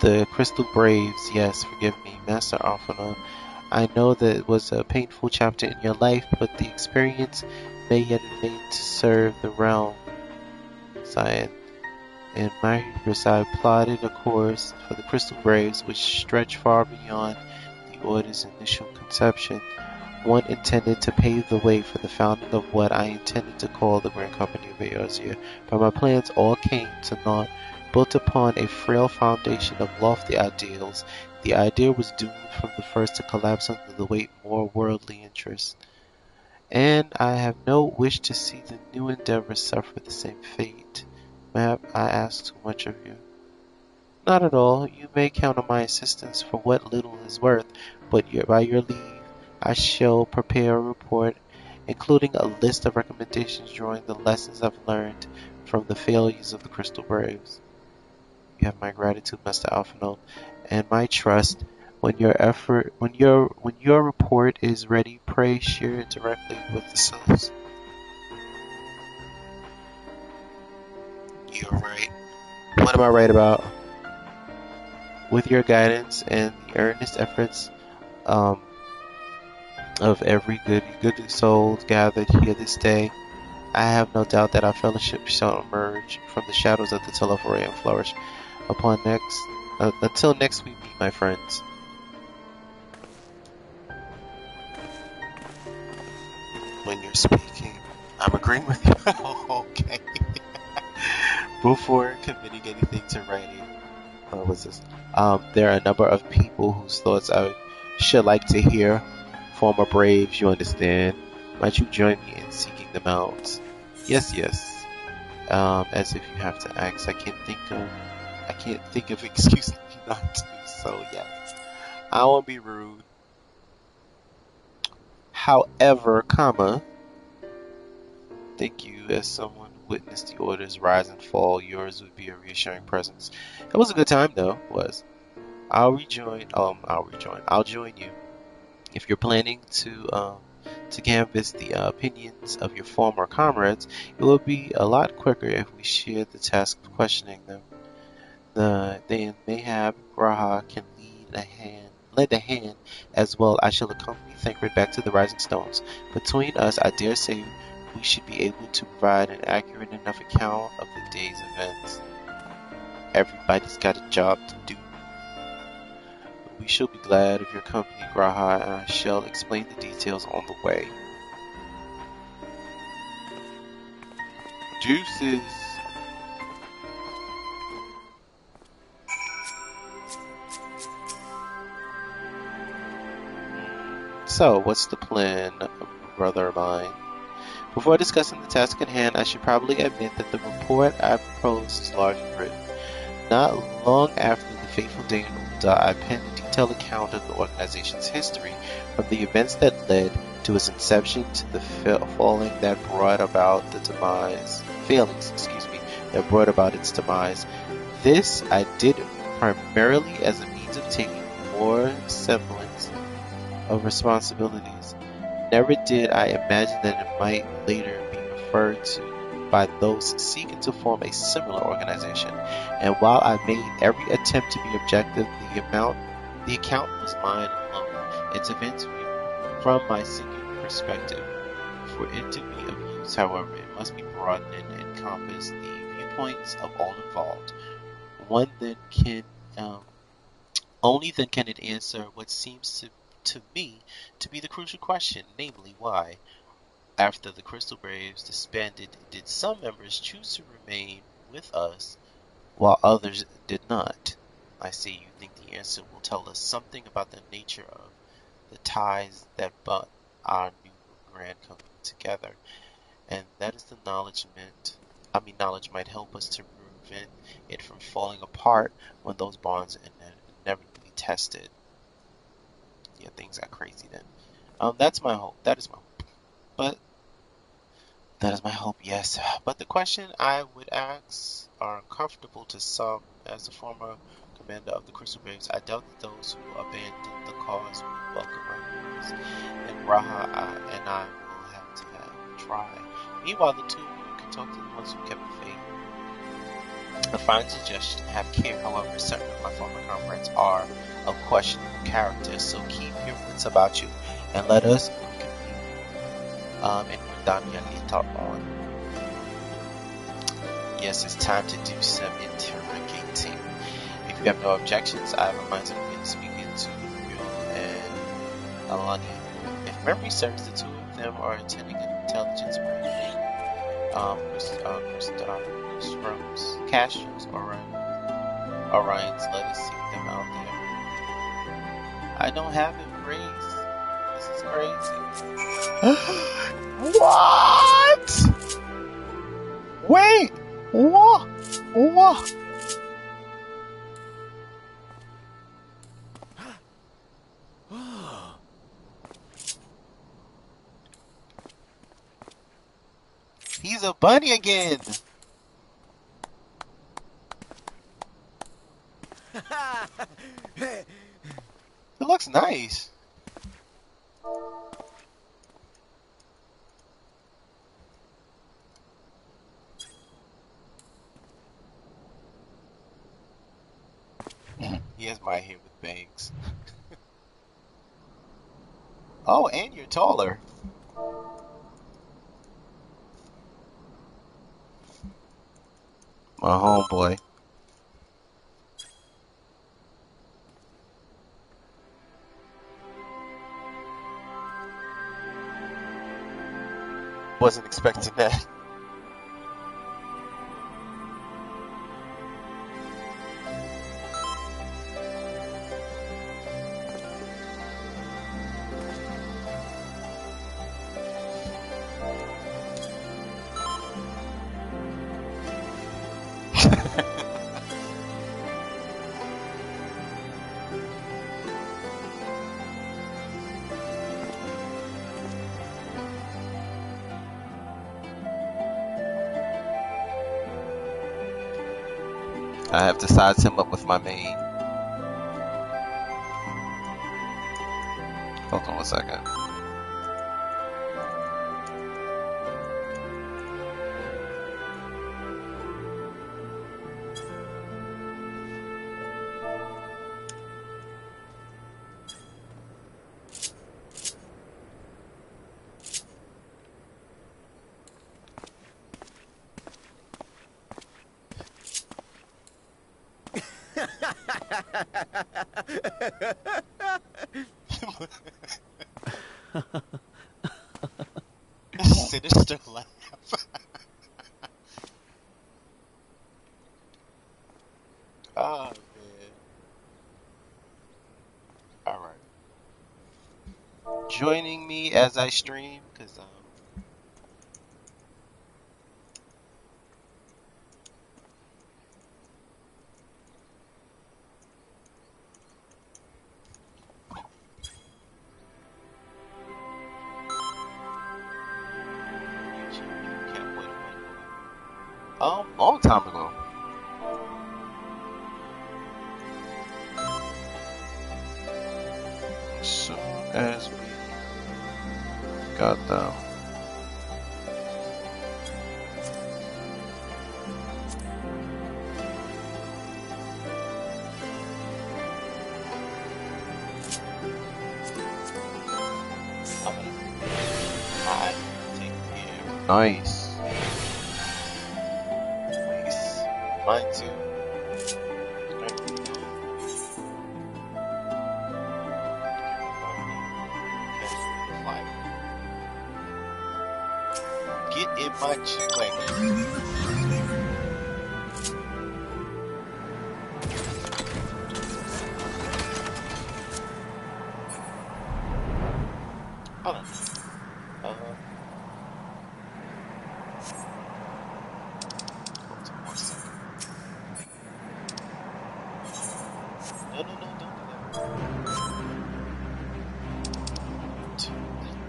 The Crystal Braves, yes, forgive me, Master Alphinaud. I know that it was a painful chapter in your life, but the experience may yet be made to serve the realm. Scion. In my hubris, I plotted a course for the Crystal Braves which stretched far beyond the Order's initial conception. One intended to pave the way for the founding of what I intended to call the Grand Company of Eorzea, but my plans all came to naught. Built upon a frail foundation of lofty ideals, the idea was doomed from the first to collapse under the weight of more worldly interests. And I have no wish to see the new endeavor suffer the same fate. Have I asked too much of you? Not at all. You may count on my assistance for what little is worth, but by your leave, I shall prepare a report, including a list of recommendations drawing the lessons I've learned from the failures of the Crystal Braves. You have my gratitude, Master Alphinaud, and my trust. When your report is ready, pray share it directly with the Sylphs. You're right. What am I right about? With your guidance and the earnest efforts of every good soul gathered here this day, I have no doubt that our fellowship shall emerge from the shadows of the Telephoray and flourish until next we meet, my friends. When you're speaking, I'm agreeing with you. Okay. Before committing anything to writing, what was this? There are a number of people whose thoughts I should like to hear. Former Braves, you understand. Might you join me in seeking them out? Yes. As if you have to ask, I can't think of excuses not to. So yes, I won't be rude. However, thank you as someone who witnessed the Order's rise and fall. Yours would be a reassuring presence. It was a good time, though. I'll join you. If you're planning to canvass the opinions of your former comrades, it will be a lot quicker if we share the task of questioning them. Then Mayhap Graha can lend a hand as well. I shall accompany Thancred back to the Rising Stones. Between us, I dare say we should be able to provide an accurate enough account of the day's events. Everybody's got a job to do. We shall be glad of your company, Graha, and I shall explain the details on the way. Deuces. So, what's the plan, brother of mine? Before discussing the task at hand, I should probably admit that the report I proposed is largely written. Not long after the fateful day in Ulta, I penned a detailed account of the organization's history, from the events that led to its inception to the failings that brought about its demise. This I did primarily as a means of taking more semblance of responsibilities. Never did I imagine that it might later be referred to by those seeking to form a similar organization. And while I made every attempt to be objective, the account was mine alone. Its events from my singular perspective. For it to be of use, however, it must be broadened and encompass the viewpoints of all involved. Only then can it answer what seems to me to be the crucial question, namely why, after the Crystal Braves disbanded, did some members choose to remain with us while others did not? I see you think the answer will tell us something about the nature of the ties that brought our new grand company together, and that is the knowledge might help us to prevent it from falling apart when those bonds are inevitably tested. Yeah, things got crazy then. That's my hope. That is my hope, yes. But the question I would ask are uncomfortable to some. As the former commander of the Crystal Braves, I doubt that those who abandoned the cause will welcome my news. And Raha and I will have to try. Meanwhile, the two of you can talk to the ones who kept the faith. A fine suggestion. Have care, however, certain of my former comrades are of questionable character, so keep your wits about you, and let us reconvene in Gridania later on. Yes, it's time to do some interrogating. If you have no objections, I have a mind to begin speaking to Will and Alani. If memory serves, the two of them are attending an intelligence briefing. Castro's, Orion's, let us seek them out there. I don't have it, Grace. This is crazy. What? Wait! What? He's a bunny again! It looks nice. He has my hair with bangs. Oh, and you're taller. My homeboy. Wasn't expecting that. I have to size him up with my main. Hold on 1 second. Sinister laugh. Oh man. Alright. Joining me as I stream, because long time ago. As soon as we got them. Nice. Nice. Mine too. Get in my G-Wagon. Hold on. No, don't do that.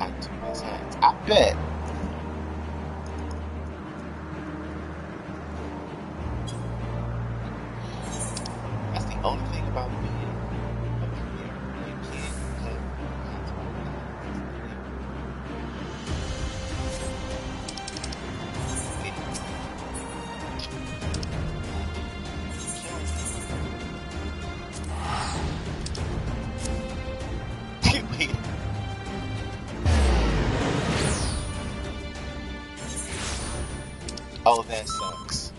I do his hands. I bet. That's the only thing about me. Oh, that sucks.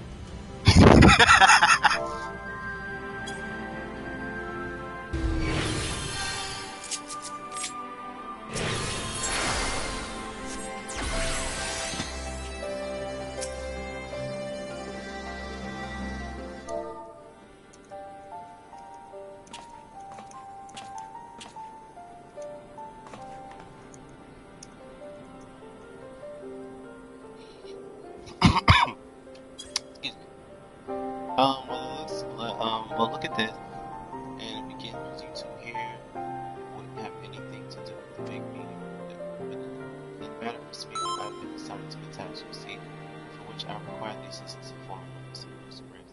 Well, look at this. And it begins you two here wouldn't have anything to do with the big meeting. But in the matter of speaking, I've been assigned to the task you see, for which I require the assistance of foreign members of the Supreme.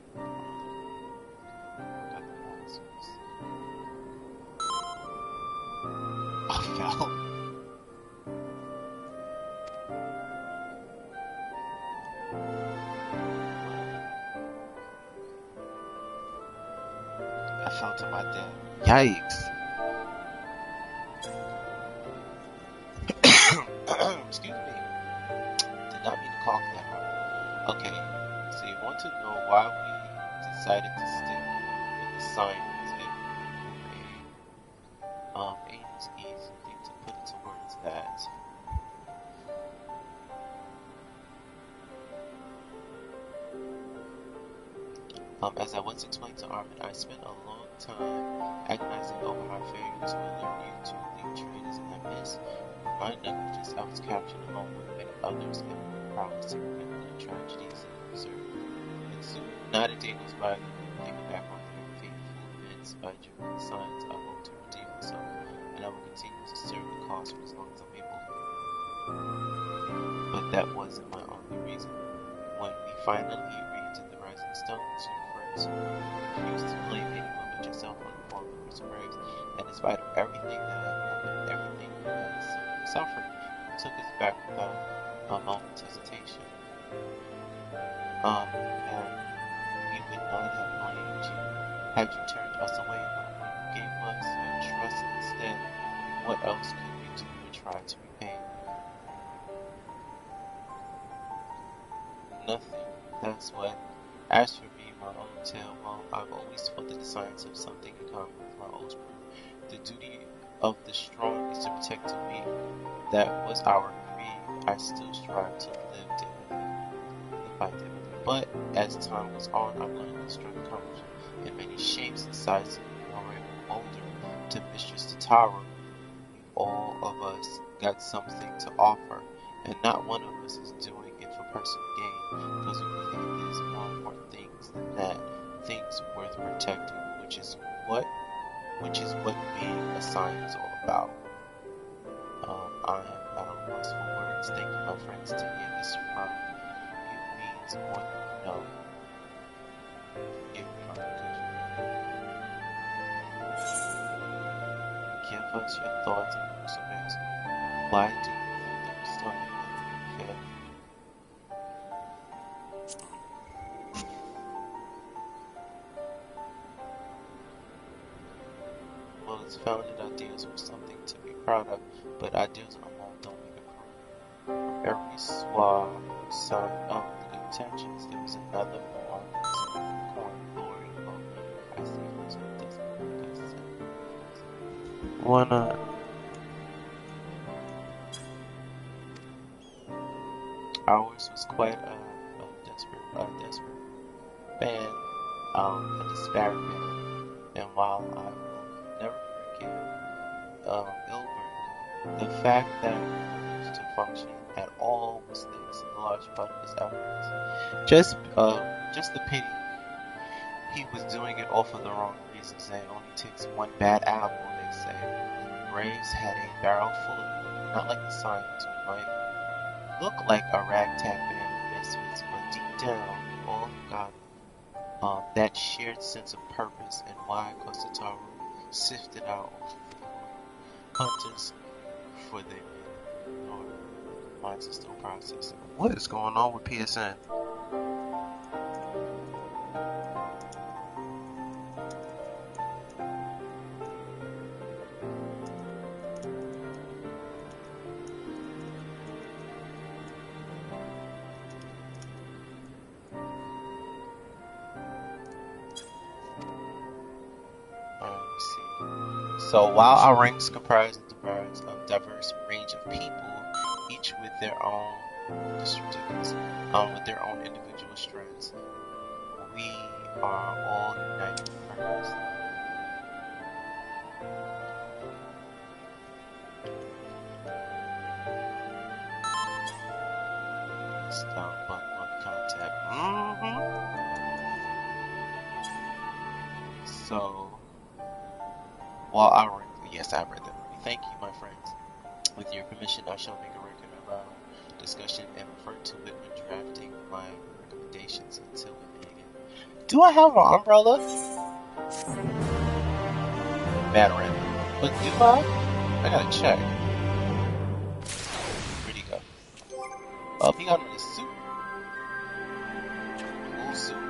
I fell. I fell to my death. Yikes. Excuse me. Did not mean to cough that hard. Okay, so you want to know why we decided to stick with the science and Aiden's easy thing to put into words that as I once explained to Armin, I spent a long time agonizing over my failure to alert you to the traitors in that mess. In my negligence, I was captured along with many others and were promised to remember the tragedies and observe. And soon, not a day goes by that we think back on the fateful events. By German science, I hope to redeem myself, and I will continue to serve the cause for as long as I'm able. But that wasn't my only reason. When we finally reached the Rising Stone, you refused to blame anyone but yourself on the form of Mr. Graves, and in spite of everything that happened, everything you had suffered, you took us back without a moment's hesitation. And we would not have blamed you had you turned us away, but when you gave us your trust instead, what else could we do but try to repay? Nothing. That's what As for me, my own tale, well, I've always felt that the science of something in common with my old crew. The duty of the strong is to protect the weak. That was our creed. I still strive to live differently. But as time goes on, I've learned that strength comes in many shapes and sizes, from older to Mistress Tatara. All of us got something to offer, and not one of us is doing it for personal gain, because we believe there's more important things than that, things worth protecting, which is what being a sign is all about. I am at a loss for words. Thank you, my friends, to hear this from you means more than you know. Give us your thoughts and observations. Why do you think that we're starting with failure? Well, it's founded ideas were something to be proud of, but ideas alone don't make a crime. Every sign of good intentions, there was another more glory. I see what's with this. Why not? Ours was quite a desperate band, a disparate band, and while I will never forget Ilbert, the fact that he used to function at all was thanks in large part of his efforts. Just the pity he was doing it all for the wrong reasons, and it only takes one bad apple, they say. Graves had a barrel full of them, not like the science who might look like a ragtag band of misfits, but deep down, we all got that shared sense of purpose and why Tatara sifted out hunters for their men. Minds are still processing. What is going on with PSN? So while our ranks comprise a diverse range of people, each with their own with their own individual strengths, we are all united in purpose. Stop button on contact. So while our yes, I've read that already. Thank you, my friends. With your permission, I shall make a record of our discussion and refer to it when drafting my recommendations until we meet again. Do I have an umbrella? Bad random. But do I? I gotta check. Where'd he go? Oh, he got him in a suit. Cool suit.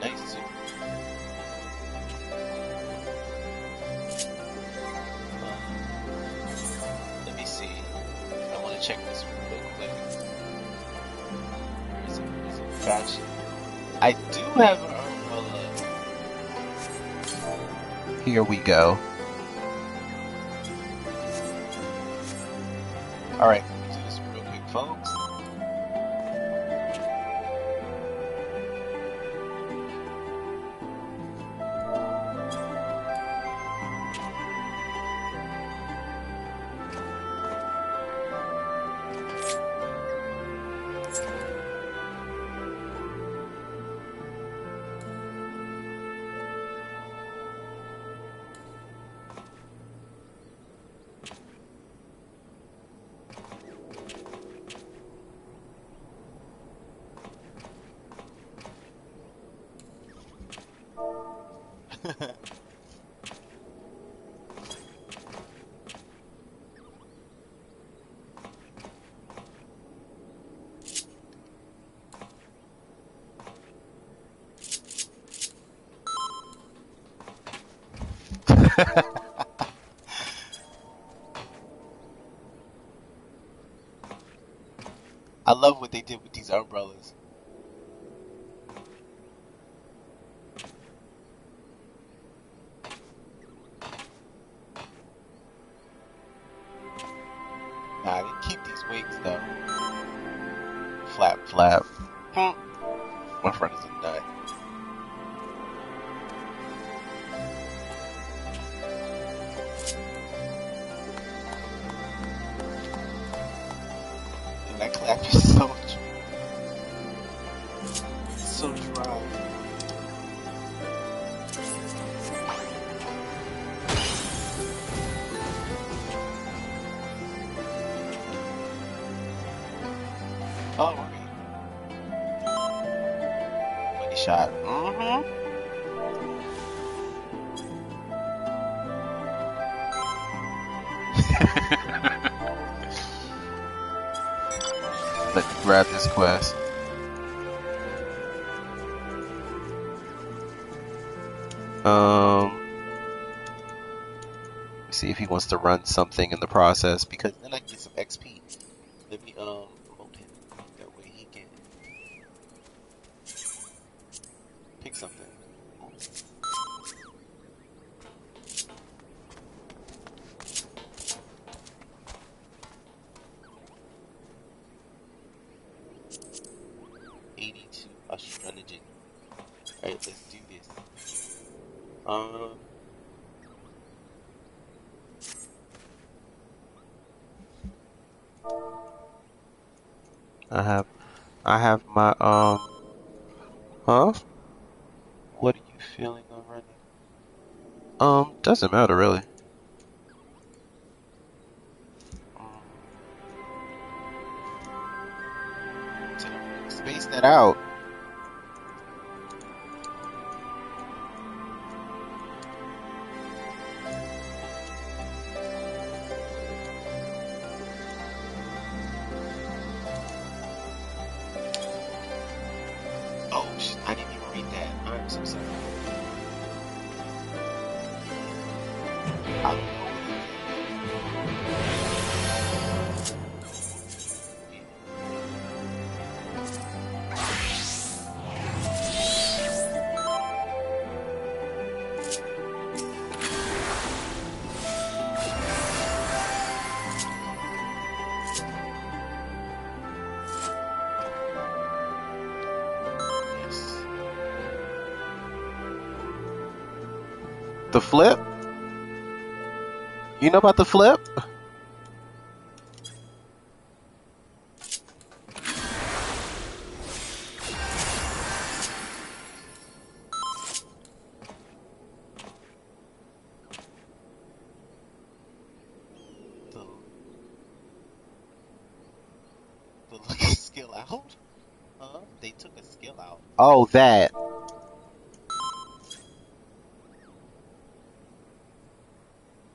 Nice suit. Let me see. I want to check this real quick. Where is it? Gotcha. I do have an umbrella. Here we go. Alright, let me do this real quick, folks. I love what they did with these umbrellas. Nah, I didn't keep these wings though. Flap, flap. My friend is a nut. And that clap is so dry. Oh, right. Money shot. Let me grab this quest. See if he wants to run something in the process, because then I can get some XP. Let me promote him. That way he can pick something. Astrology. Alright, let's do this. I have my huh? What are you feeling already? Doesn't matter really. Space that out. Oh, I didn't even read that. I'm so sorry. The flip? You know about the flip? The skill out? Huh? They took a skill out. Oh, that.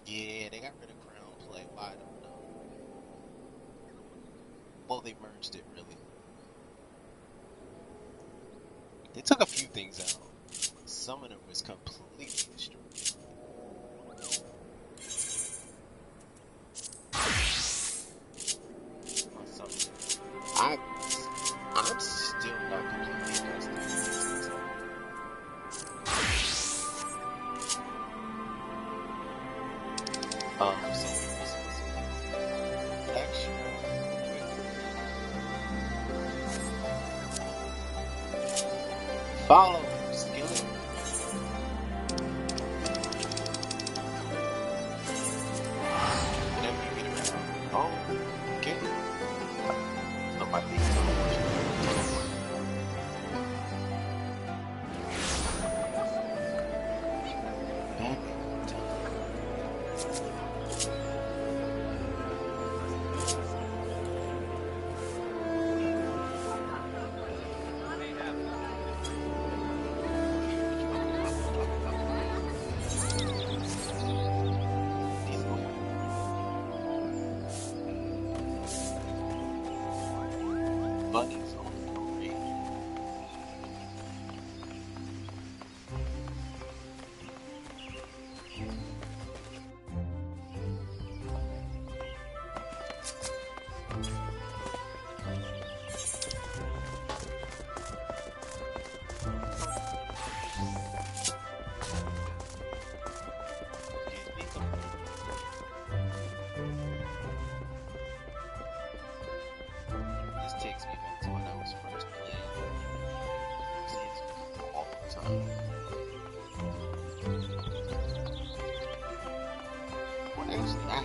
Yeah, they got rid of crown play. Why? I don't know. Well, they merged it, really. They took a few things out. Some of them was completely destroyed. I'm still not completely accustomed to this. Follow skillet. Whenever you get around. Oh, okay. Oh, my thing's still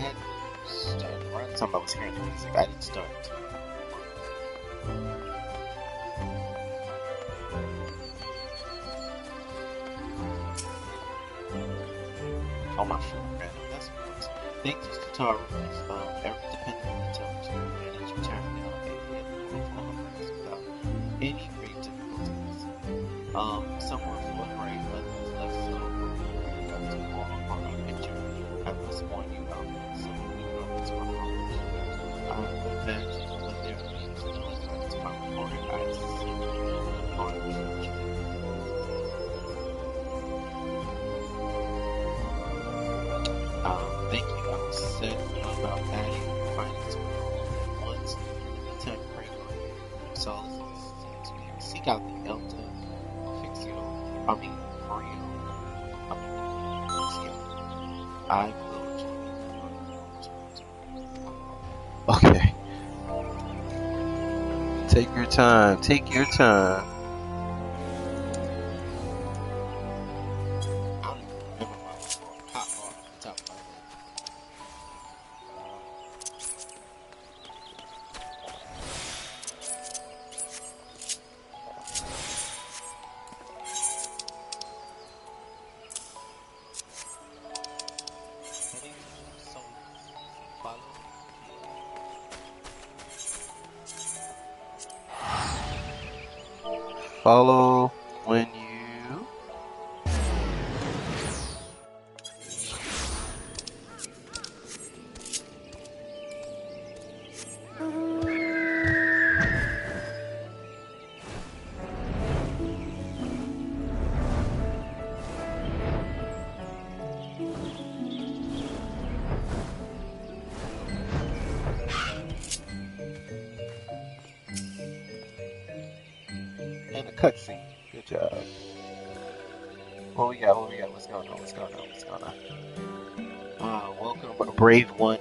hadn't started. Around the time I was hearing the music, I didn't start. Oh my phone, man. That's what thanks to tutorials, every dependent on the television manage returning now without any great difficulties. Some were full of rain, others less so. To fall upon our picture, I must warn you about some of the brothers were foolish. Imagine what their means to know as my recorded eyes see on the future. Thank you. I was said about adding finance once in the temporary solace seek out the Elder FFXIV I will join you. Okay. Take your time. Take your time. Follow when you and a cutscene. Good job. What we got? What's going on? Welcome, brave one.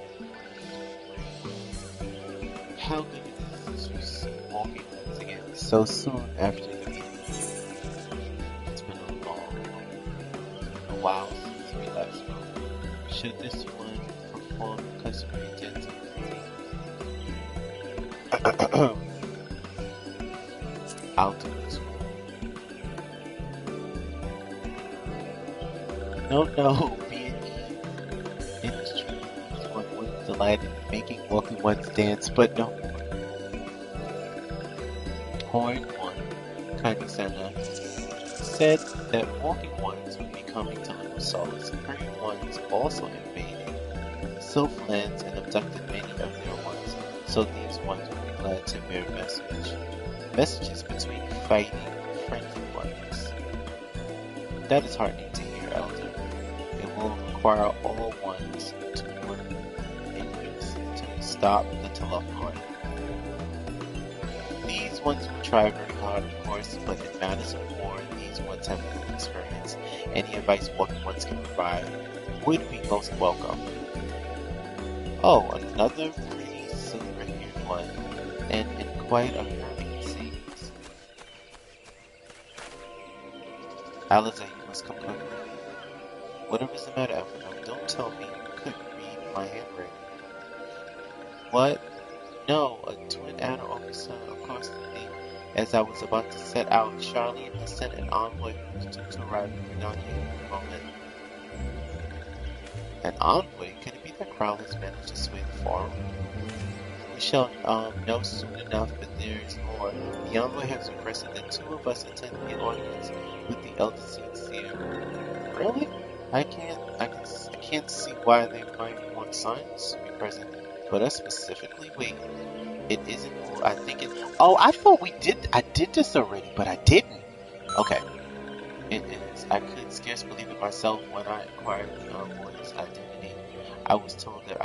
How good is this walking once again so soon after the game? It's been a while since we last spoke. Should this one perform the customary intensive I'll do this one. No, being in this tree, one was delighted in making walking ones dance, but no. Horn one, Tiny Santa, said that walking ones would be coming to Little Solace. Hurrying ones also invaded Sylphlands and abducted many of their ones, so these ones would be glad to bear messages between fighting friendly ones. That is heartening to hear, Elder. It will require all ones to work in unison to stop the Teleflord. These ones will try very hard, of course, but in matters of war, these ones have little experience. Any advice walking ones can provide would be most welcome. Oh, another pretty silver-haired one, and in quite a hurry, it seems. Aliza, you must come quickly. Whatever's the matter, Alfredo, don't tell me you couldn't read my handwriting. What? No, a twin adder officer across the me. As I was about to set out, Charlene has sent an envoy to arrive in Renania in a moment. An envoy? Can it be that Crowl has managed to sway the forum? We shall know soon enough, but there is more. The envoy has requested that 2 of us attend the audience with the Elder Seer. Really? I can't see why they might want science to be present, but us specifically? Wait, it isn't. I think it. Oh, I thought I did this already, but I didn't. Okay, it is. I could scarce believe it myself when I acquired the envoy's identity. I was told that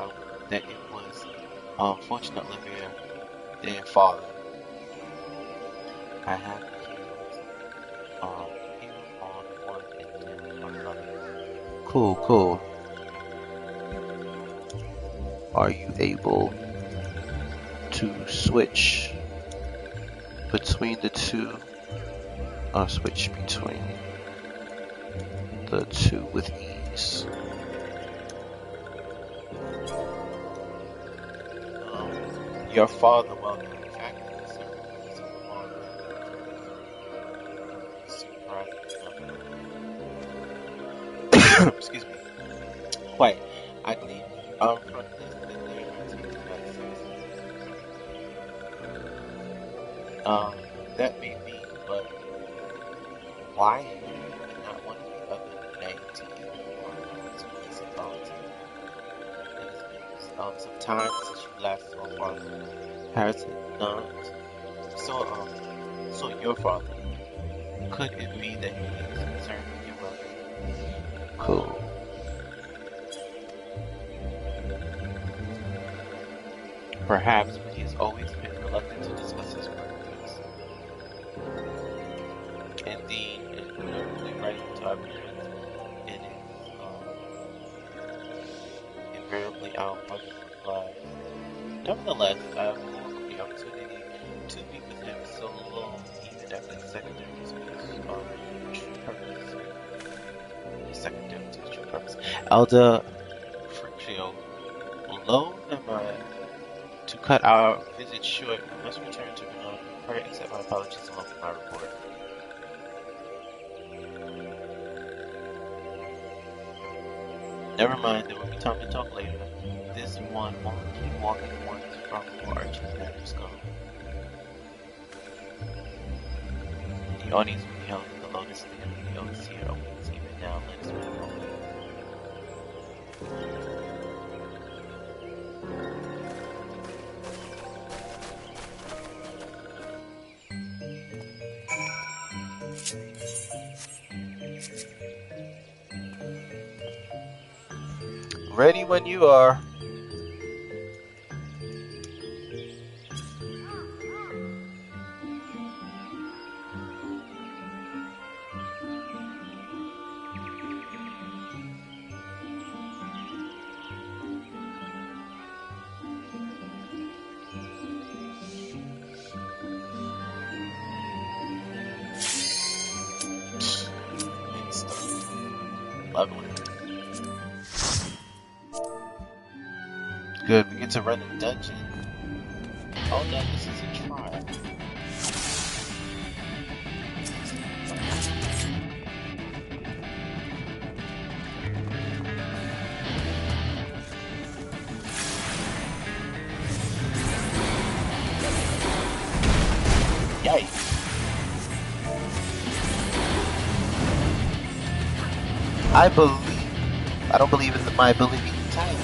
it was Fortunate Olivia, their father. I have here on one and then on another. Cool. Are you able to switch between the two? Switch between the two with ease. Your father, well, in fact, excuse me. Quite. I believe from this that may be, but why not one of the other 19 some time since you last saw father. Has it not? So your father, could it be that he is concerned with your brother? Cool. Perhaps, but he has always been reluctant to discuss his purpose. Indeed, really writing to our parents, it is invariably our mother's reply. Nevertheless, I have welcomed the opportunity to meet with him so long, even after the secondary to his true purpose. Secondary to his true purpose. Elder Friccio, low am I. To cut our visit short, we must return to Renaud. Pray accept my apologies along with my report. Never mind, there will be time to talk later. This one won't keep walking once from March as matters go. The audience will be held in the Lotus Theater. The Overseer opens even now. Let us move on. Ready when you are. Lovely. Good, we get to run a dungeon. Oh no, this is a trial. Yikes. I don't believe in my ability to time.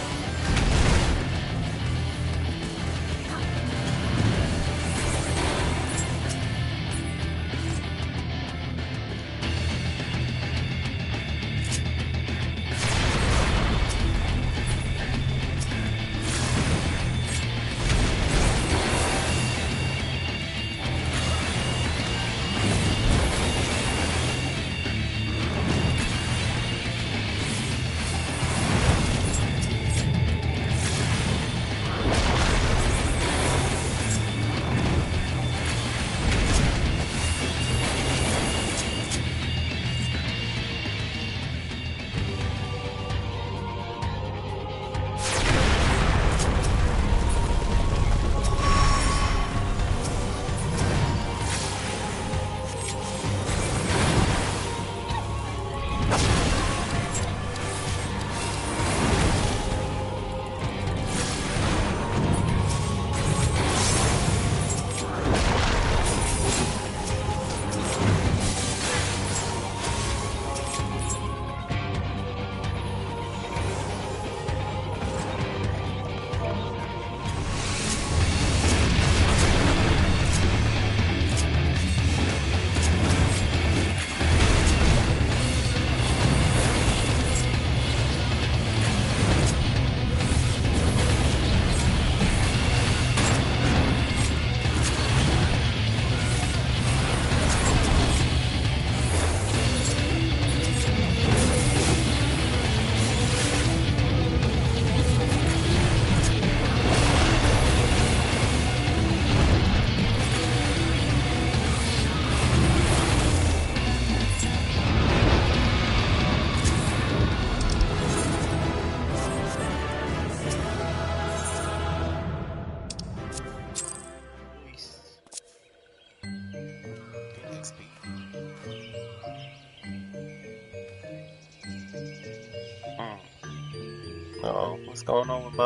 Uh-oh, what's going on with my,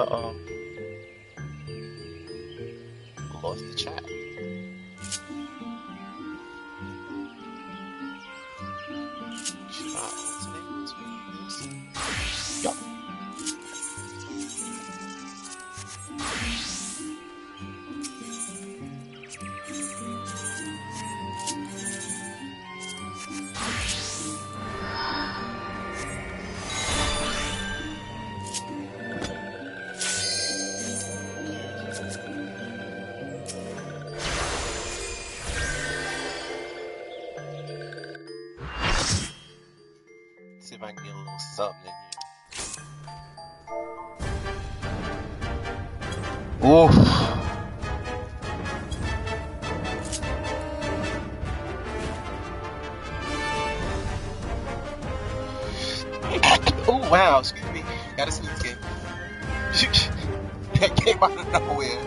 lost the chat. Yup. See if I can get a little something in here. Oof. Oh wow, excuse me. Gotta sneeze game. That came out of nowhere.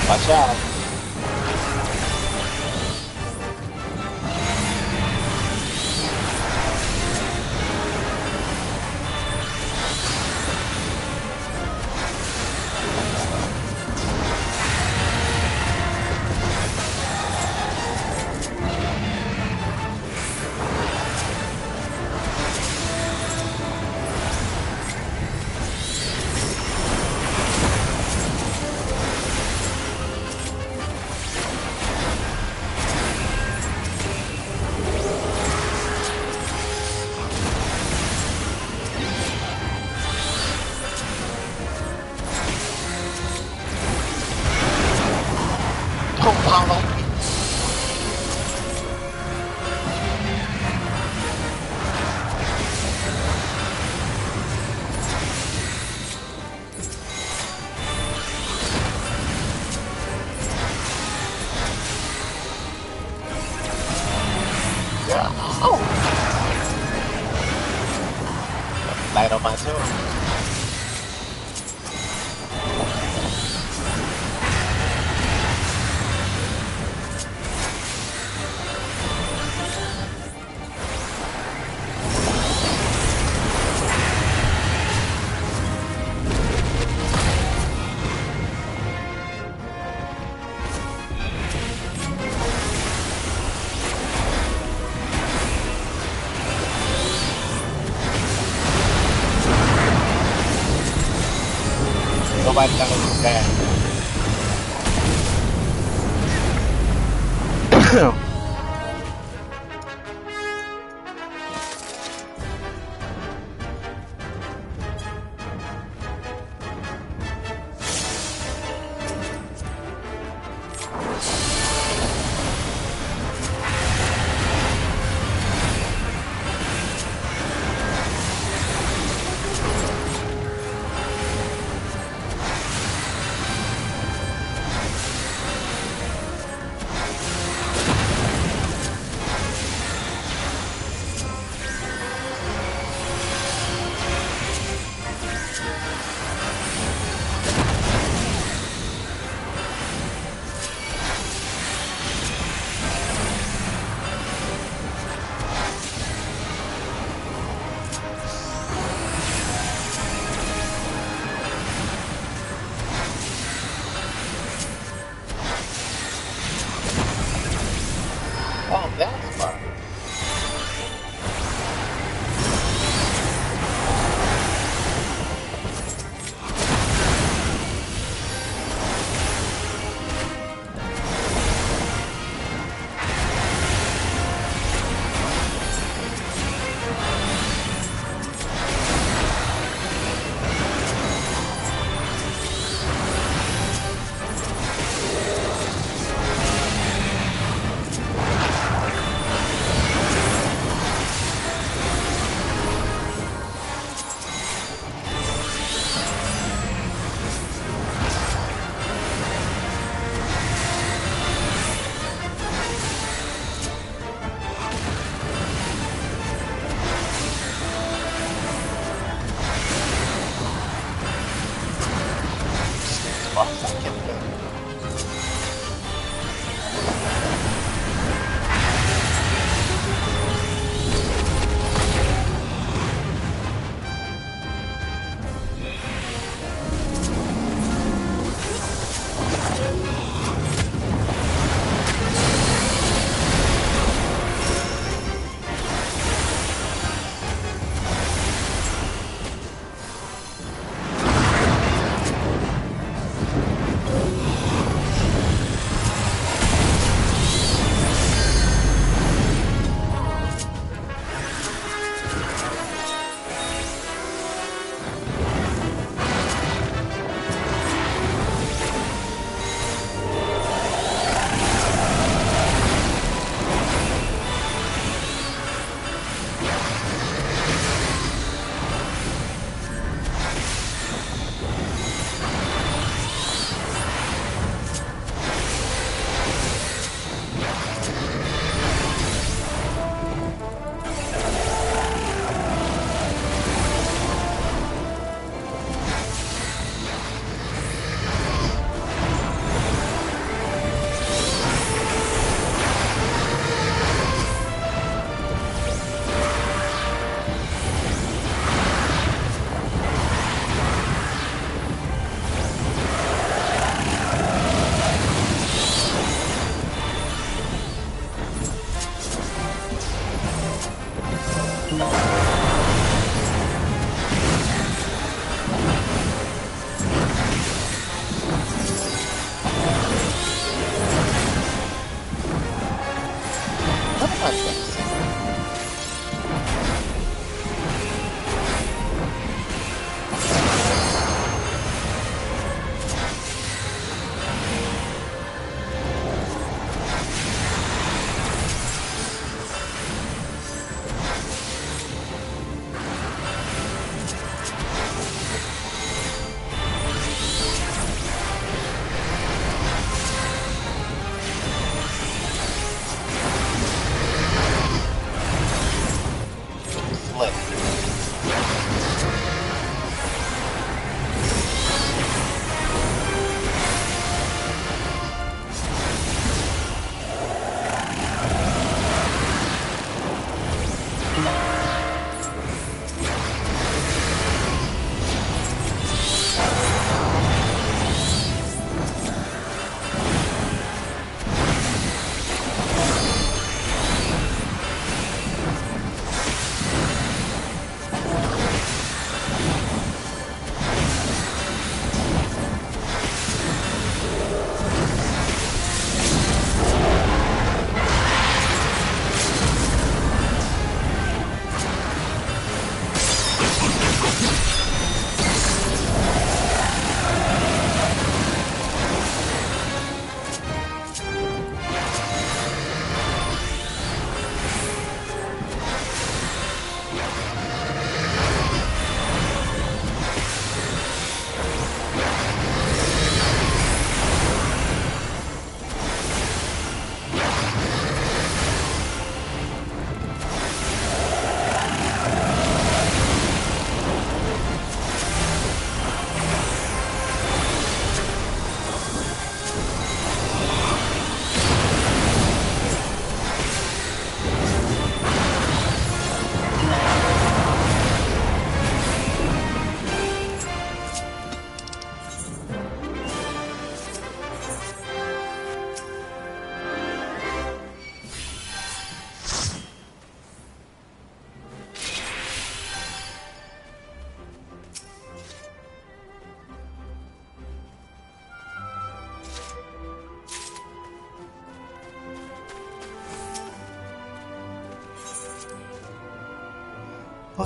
Watch out. Light on my toe. Nobody's gonna do that.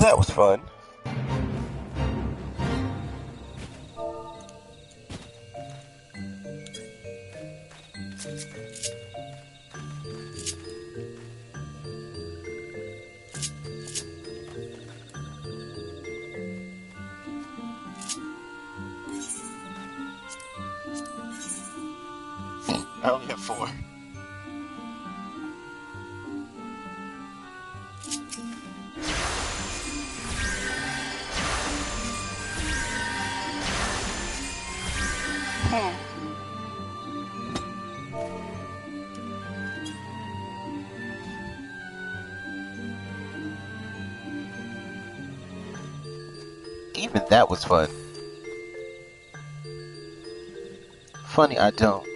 that was fun. I only have 4. Even that was fun. Funny, I don't.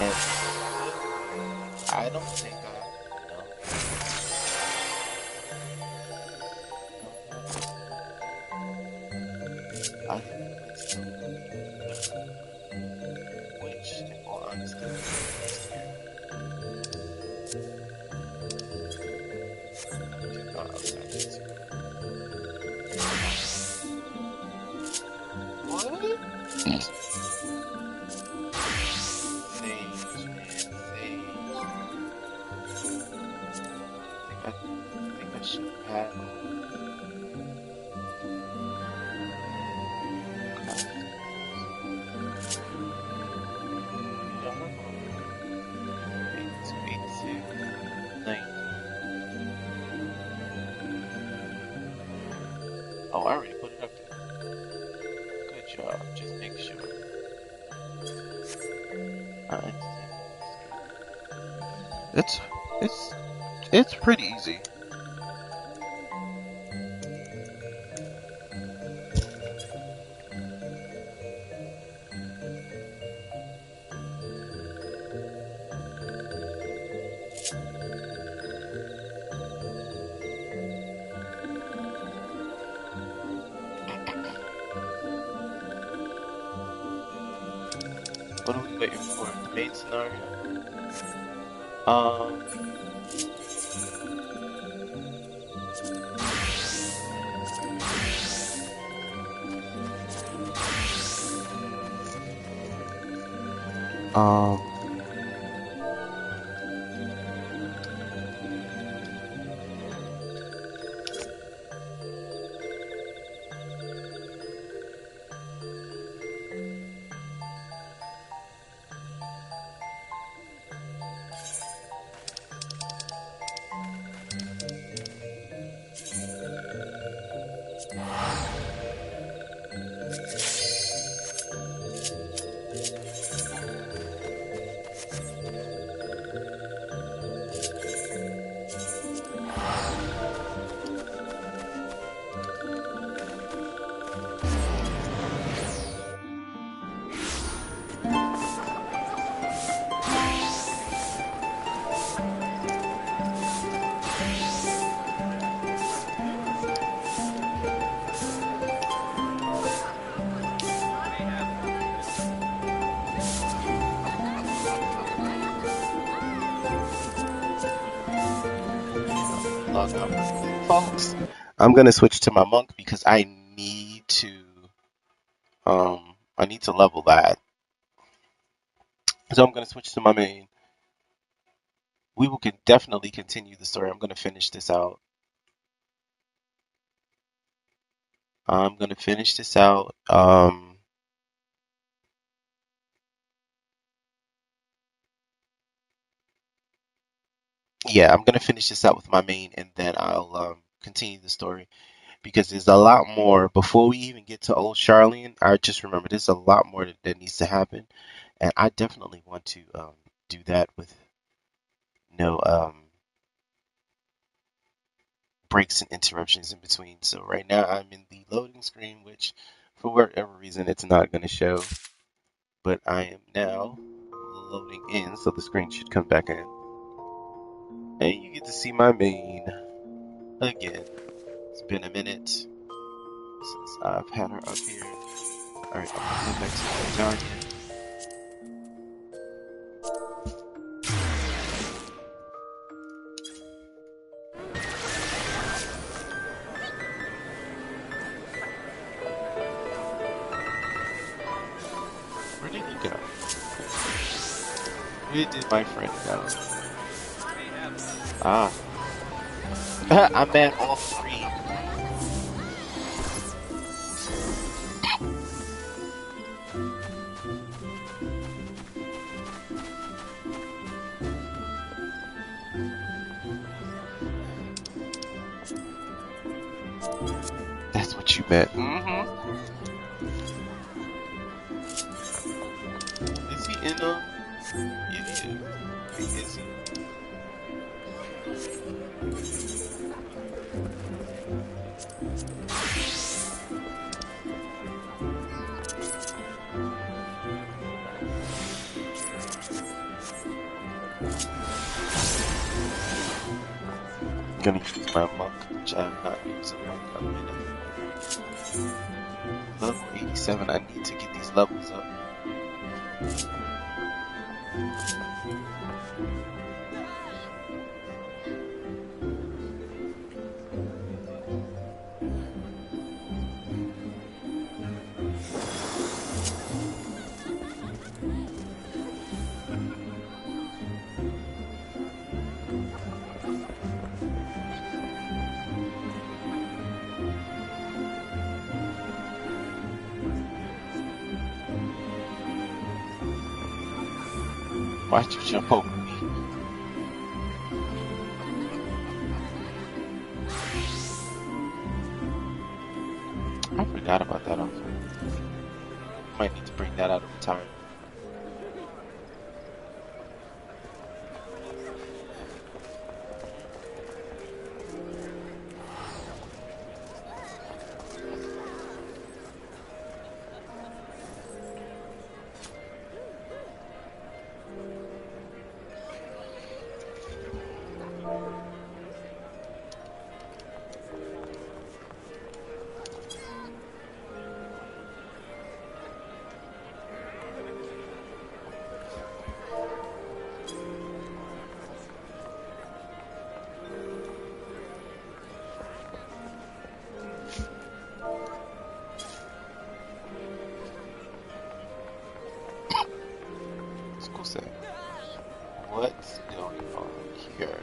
And I don't think which, in all honesty, oh, I already put it up there. Good job. Just make sure. It's pretty easy. What are we waiting for? The main scenario? Folks, I'm gonna switch to my monk because I need to level that. So I'm gonna switch to my main. We will definitely continue the story. I'm gonna finish this out. Yeah, I'm gonna finish this out with my main, and then I'll continue the story because there's a lot more before we even get to Old Charlene. I just remember there's a lot more that needs to happen, and I definitely want to do that with no breaks and interruptions in between. So right now I'm in the loading screen, which for whatever reason it's not going to show, but I am now loading in, so the screen should come back in. And you get to see my main again. It's been a minute since I've had her up here. Alright, I'm gonna go back to the Guardian. Where did he go? Where did my friend go? Ah. I'm at all three. That's what you meant. Mm-hmm. Is he in He is. gonna use my monk, which I have not used in like a minute. Level 87, I need to get these levels up. Why'd you jump over me? I forgot about that offer. Might need to bring that out of retirement. What's going on here?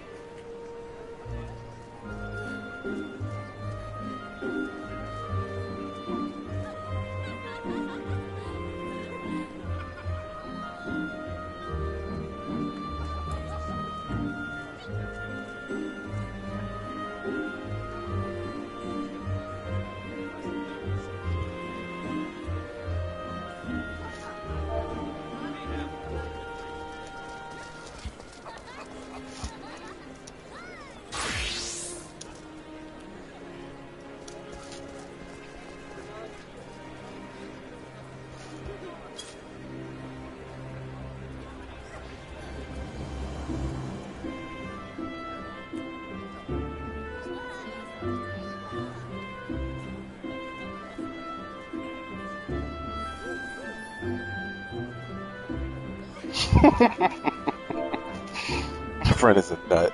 My friend is a nut.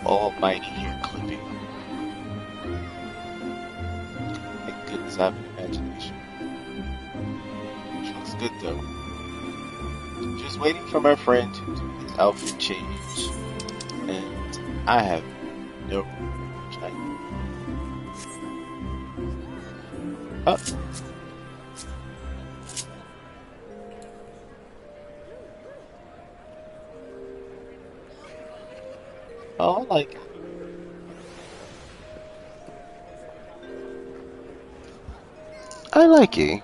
Almighty here clipping. Thank goodness I have an imagination. Which looks good though. Just waiting for my friend to do his outfit change. And I have no idea. Oh. Oh, I like it. I like it.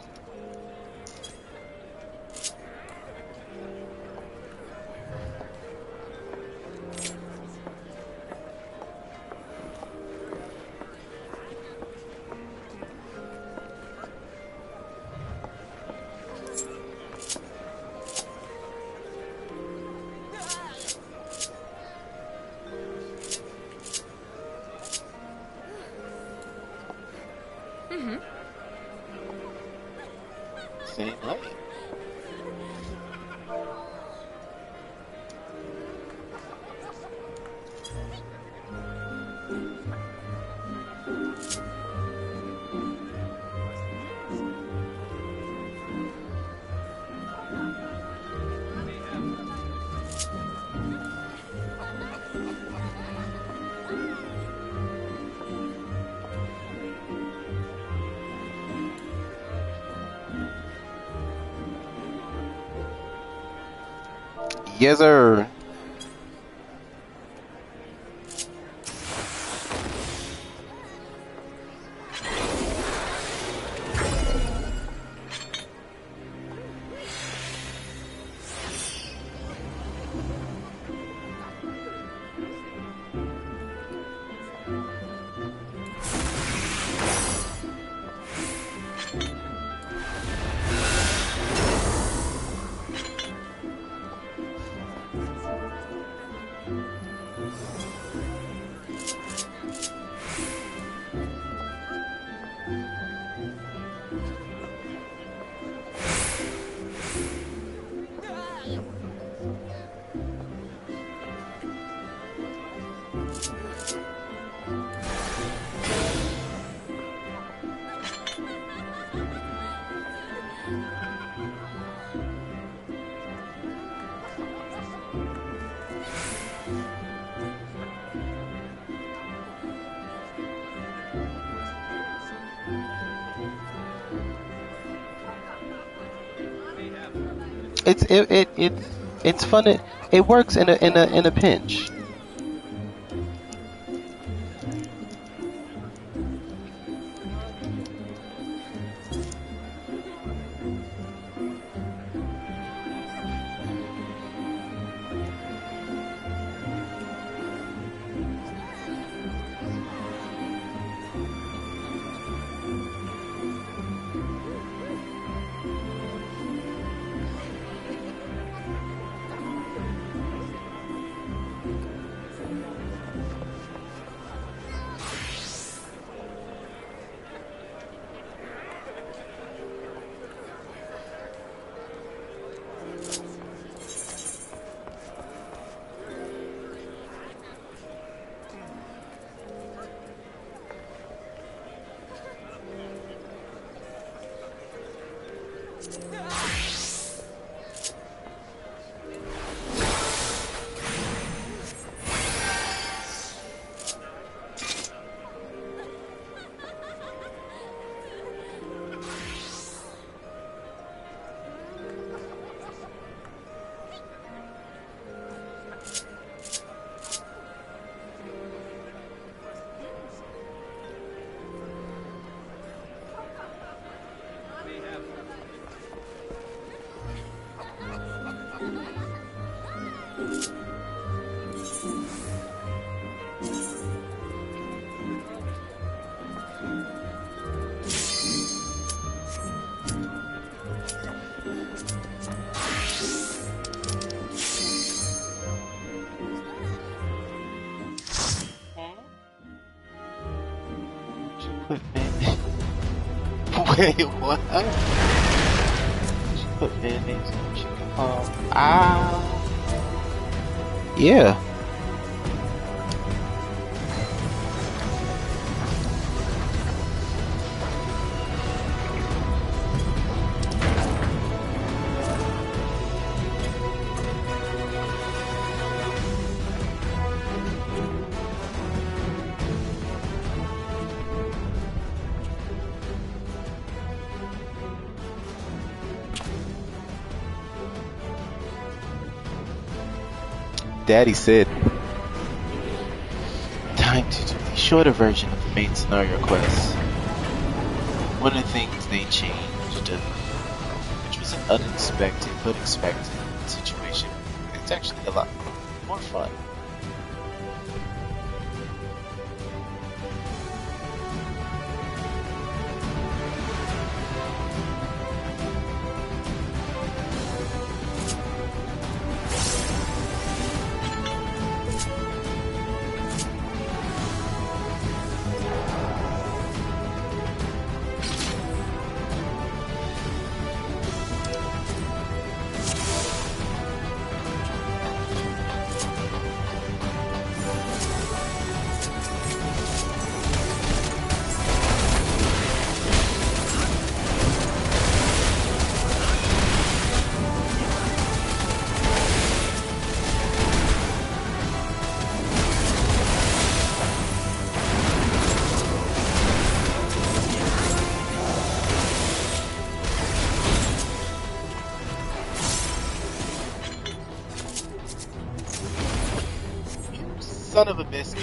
Yes, sir. It's fun. It works in a pinch. Wait, what? She put band-aids on the chicken palm. Ah. Yeah. Daddy said, time to do the shorter version of the main scenario quest. One of the things they changed, which was an unexpected but expected situation, it's actually a lot more fun. Son of a biscuit.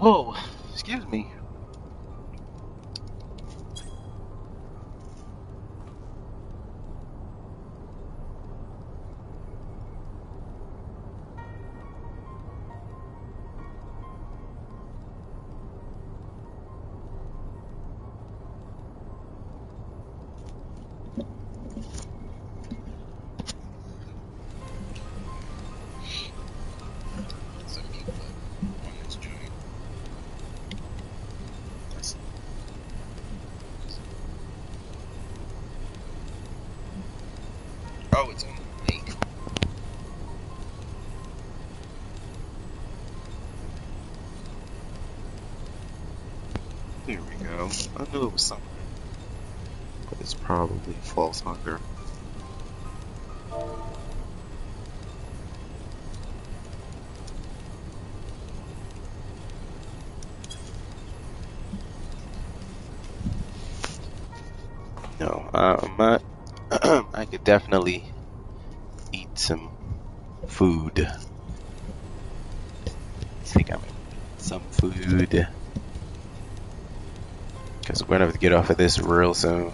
Whoa, excuse me. Oh, it's on the link. Here we go. I knew it was something, but it's probably false hunger. No, I'm not. I could definitely eat some food. I think I'm some food. Because we're gonna have to get off of this real soon.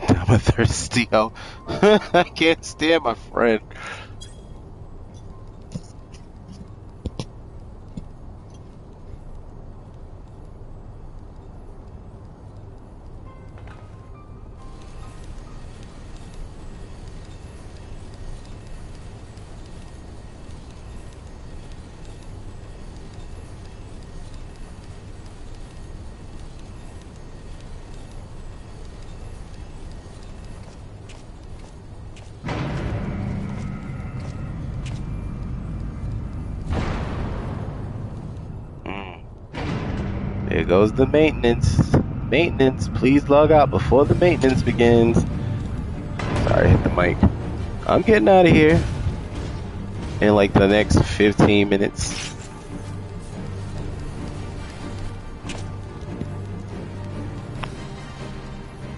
I'm a thirsty hoe. I can't stand my friend. There goes the maintenance. Maintenance, please log out before the maintenance begins. Sorry, I hit the mic. I'm getting out of here in like the next 15 minutes.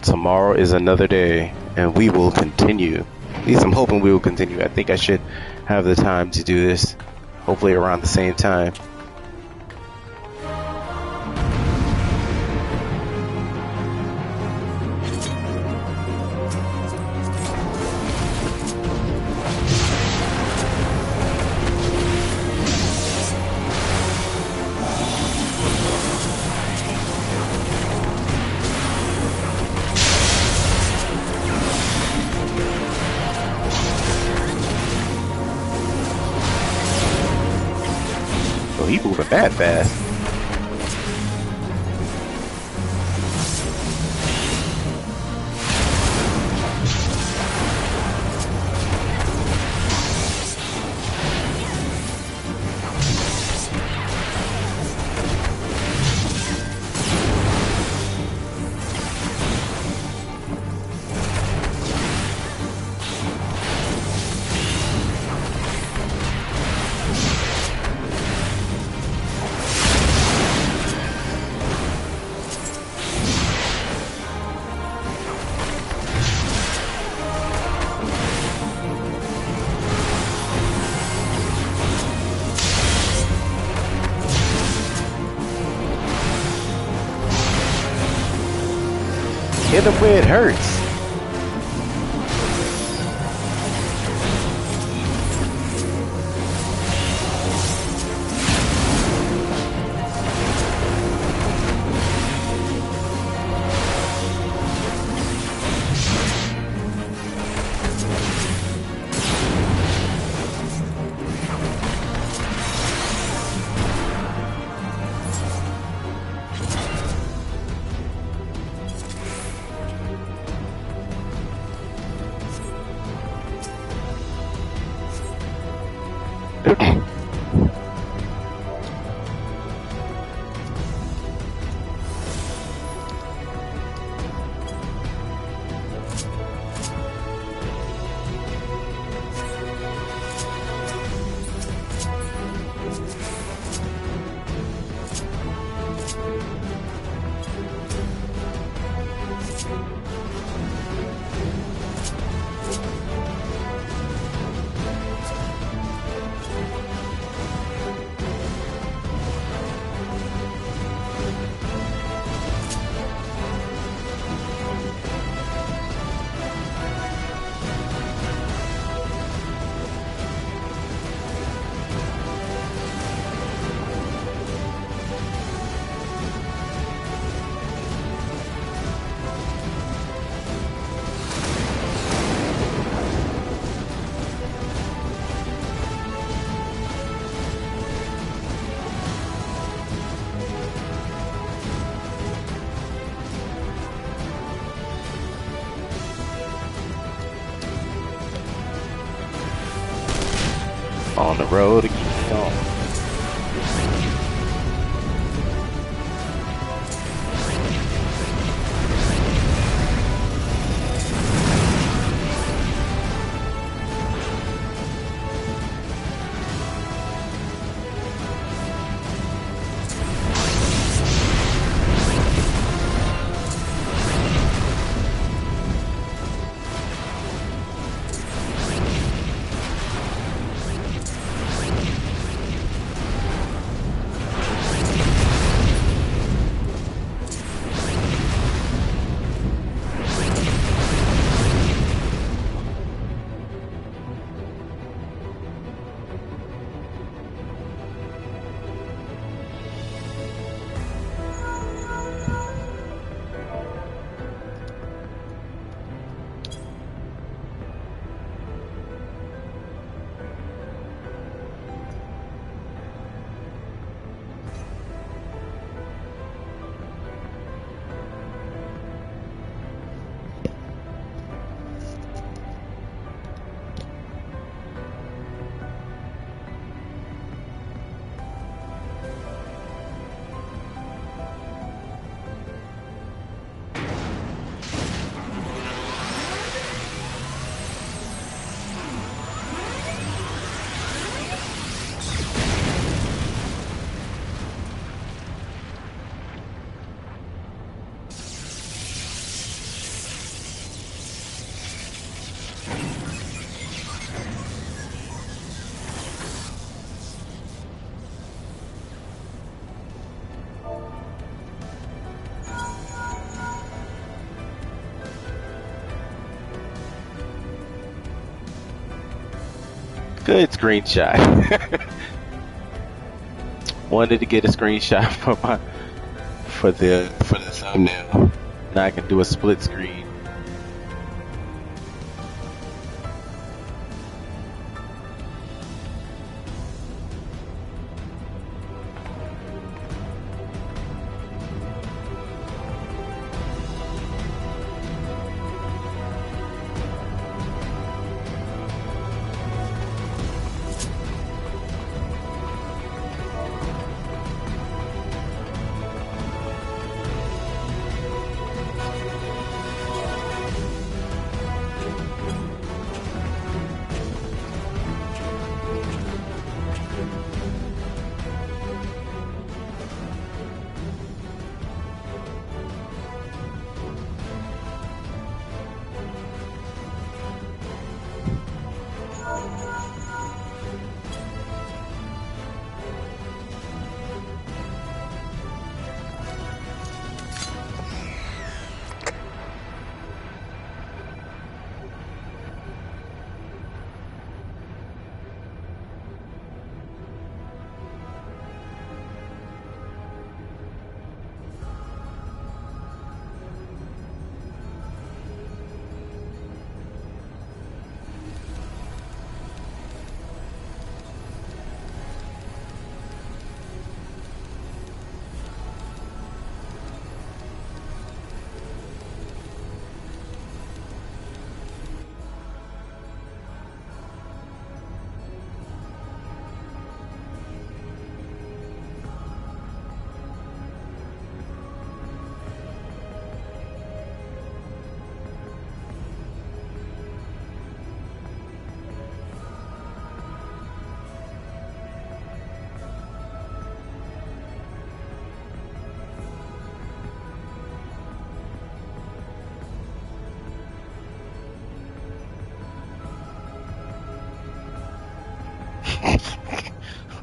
Tomorrow is another day, and we will continue. At least I'm hoping we will continue. I think I should have the time to do this, hopefully around the same time. He moving that fast. Hit him where it hurts. On the road to keep going. Good screenshot. Wanted to get a screenshot for the thumbnail. Now I can do a split screen.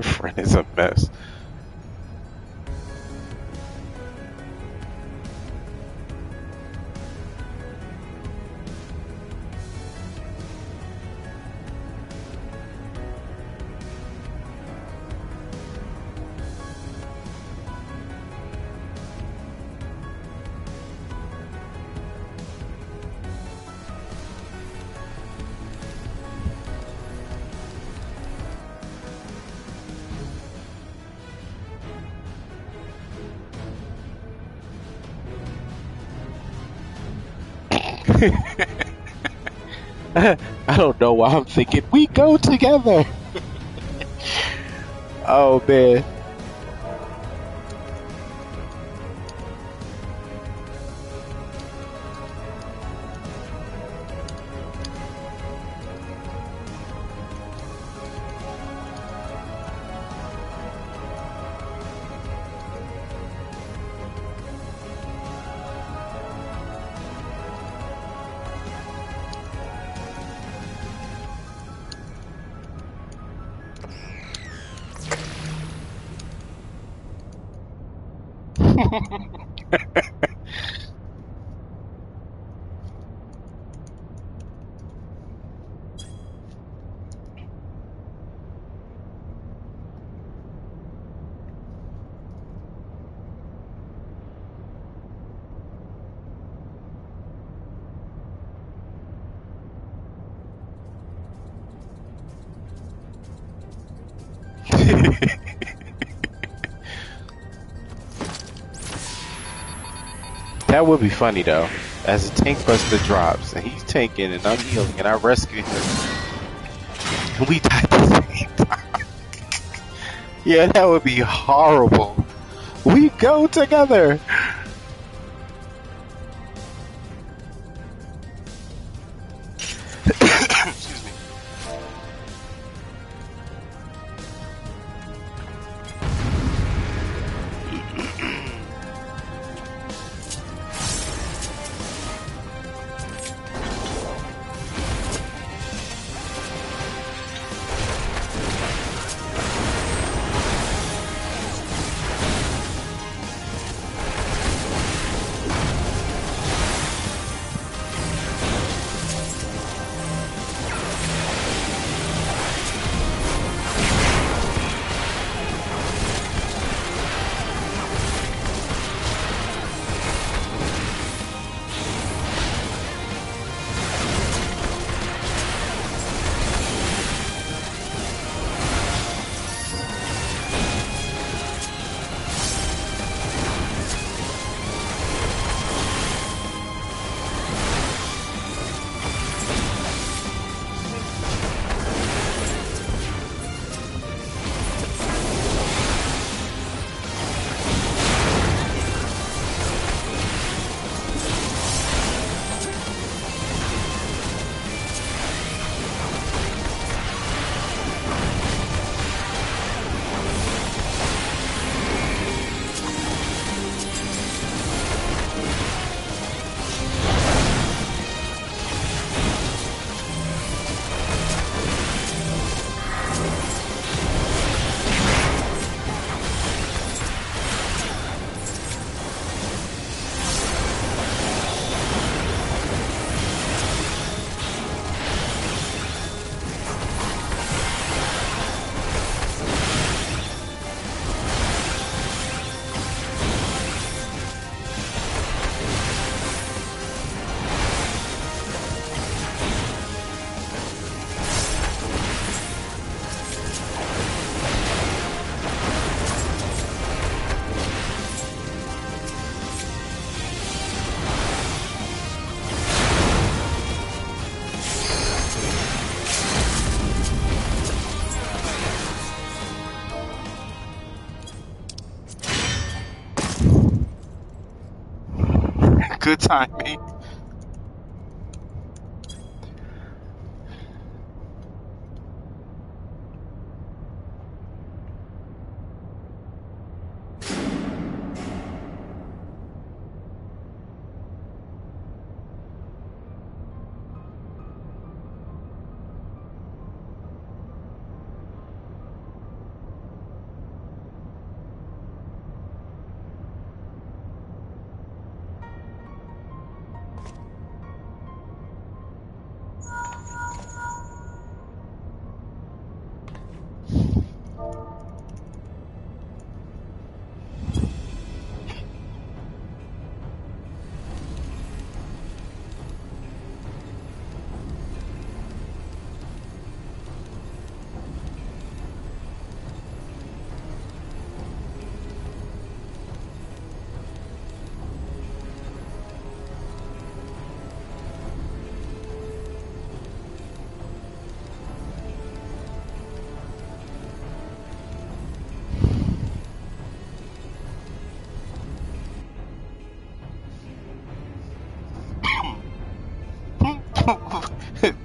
Friend is a mess. I don't know why I'm thinking we go together. Oh man. That would be funny though, as the tank buster drops and he's tanking and I'm healing and I rescue him and we die at the same time. Yeah, that would be horrible. We go together. Good timing.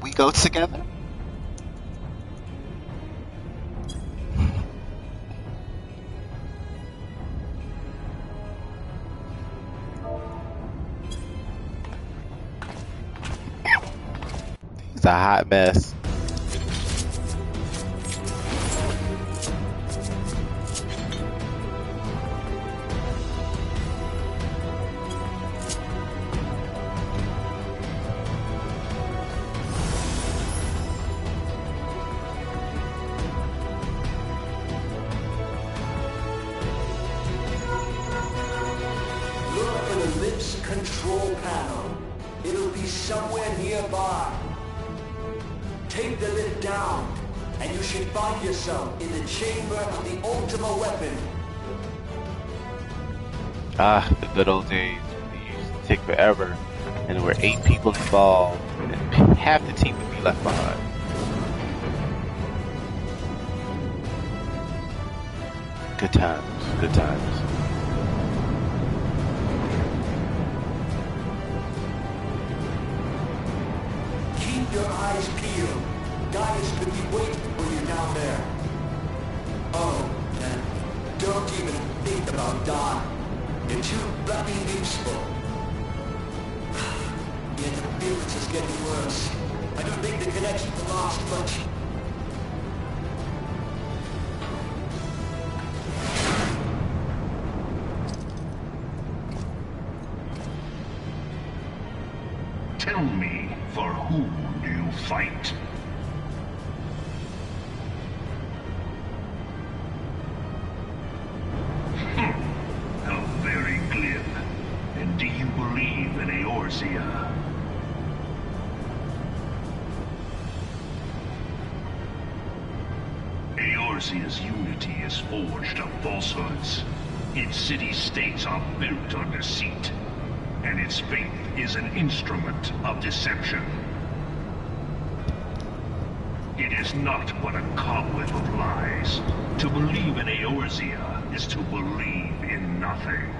We go together? It's a hot mess. Control panel. It'll be somewhere nearby. Take the lid down, and you should find yourself in the chamber of the Ultima weapon. Ah, the good old days. They used to take forever, and there were 8 people involved, and half the team would be left behind. Good times, good times. Your eyes peeled. Gaius could be waiting for you down there. Oh, and don't even think about dying. You're too bloody useful. The interference is getting worse. I don't think the connection will last much. Tell me, for whom do you fight? How very glib. And do you believe in Eorzea? Eorzea's unity is forged of falsehoods. Its city-states are built on deceit. And its faith is an instrument of deception. It is not but a cobweb of lies. To believe in Eorzea is to believe in nothing.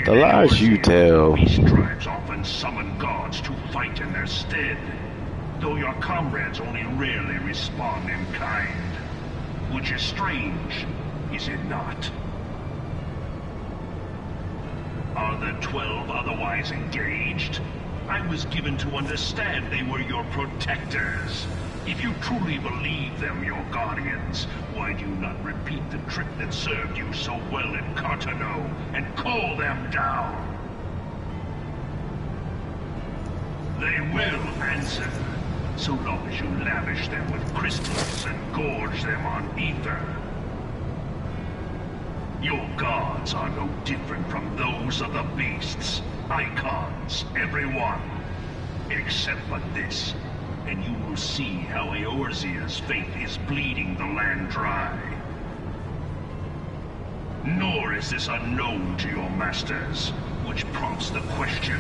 The lies you tell. Beast tribes often summon gods to fight in their stead, though your comrades only rarely respond in kind. Which is strange, is it not? Are the 12 otherwise engaged? I was given to understand they were your protectors. If you truly believe them your guardians, why do you not repeat the trick that served you so well in Cartano and call them down? They will answer, so long as you lavish them with crystals and gorge them on ether. Your gods are no different from those of the beasts. Icons, every one. Except for this, and you will see how Eorzea's faith is bleeding the land dry. Nor is this unknown to your masters, which prompts the question,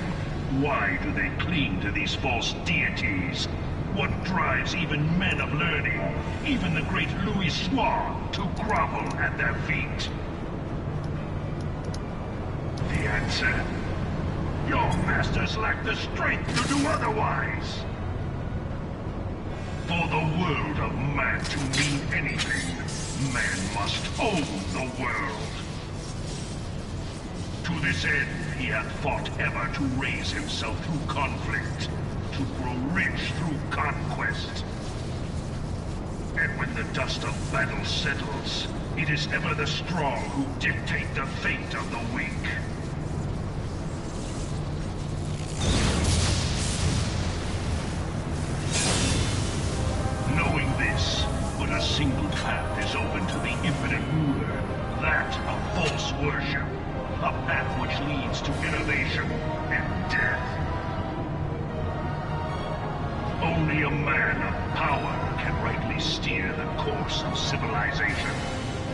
why do they cling to these false deities? What drives even men of learning, even the great Louis Swan, to grovel at their feet? The answer. Your masters lack the strength to do otherwise. For the world of man to mean anything, man must own the world. To this end, he hath fought ever to raise himself through conflict, to grow rich through conquest. And when the dust of battle settles, it is ever the strong who dictate the fate of the weak. Knowing this, but a single path is open to the infinite ruler, that of false worship, a path which leads to innovation and death. Only a man of power can rightly steer the course of civilization.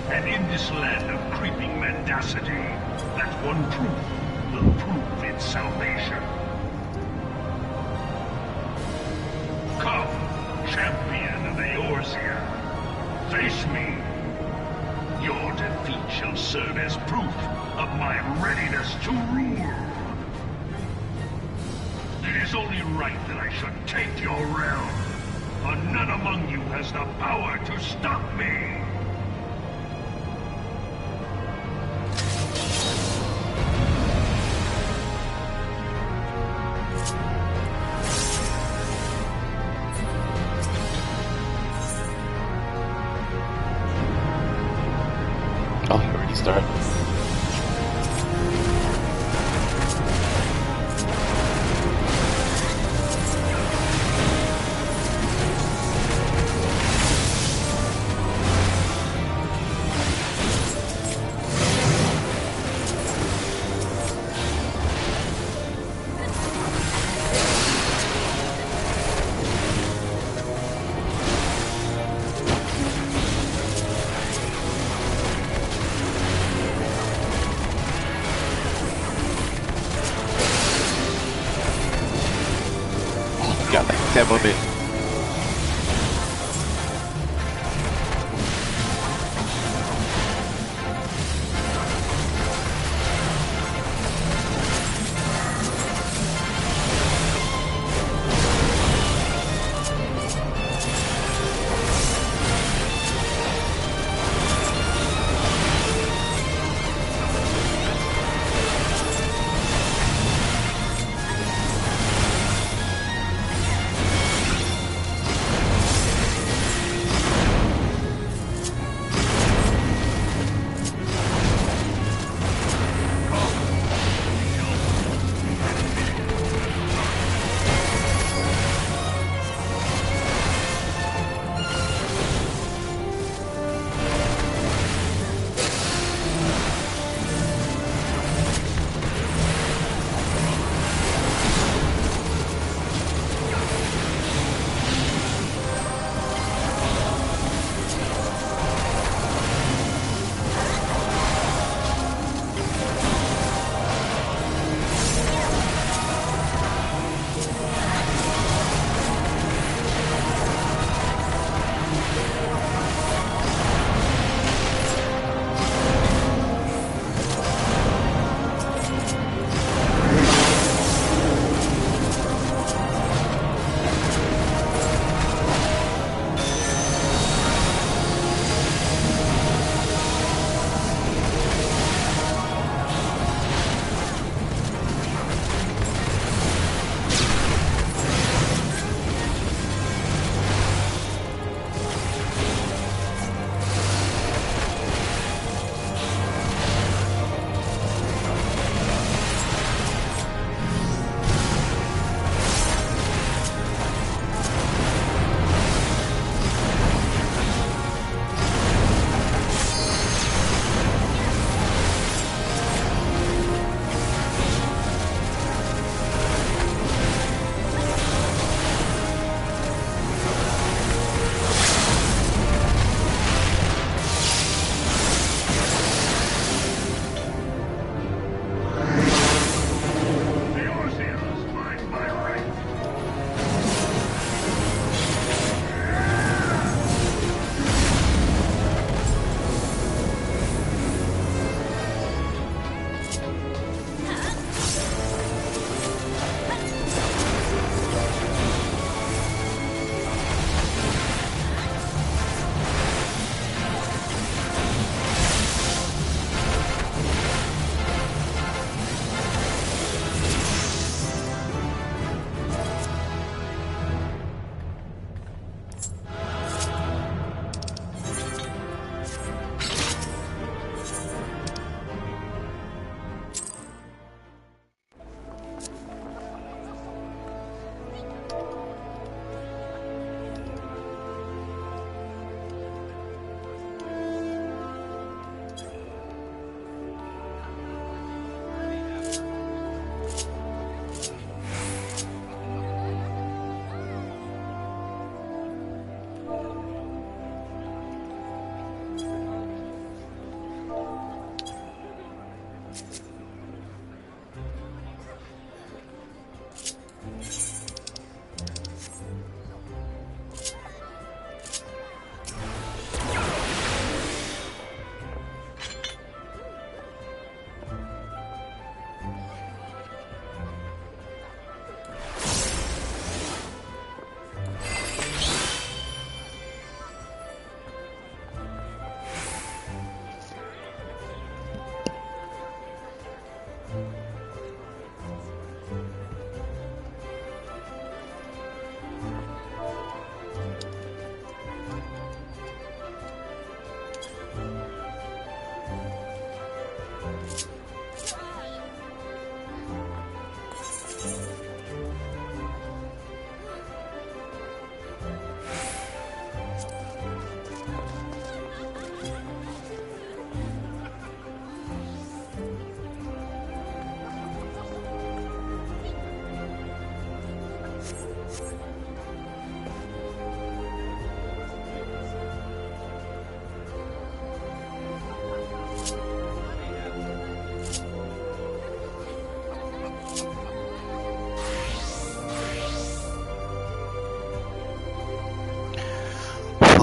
And in this land of creeping mendacity, that one truth will prove its salvation. Come, champion of Eorzea, face me. Your defeat shall serve as proof of my readiness to rule. It is only right that I should take your realm, for none among you has the power to stop me. Oh, he already started. Got that moment.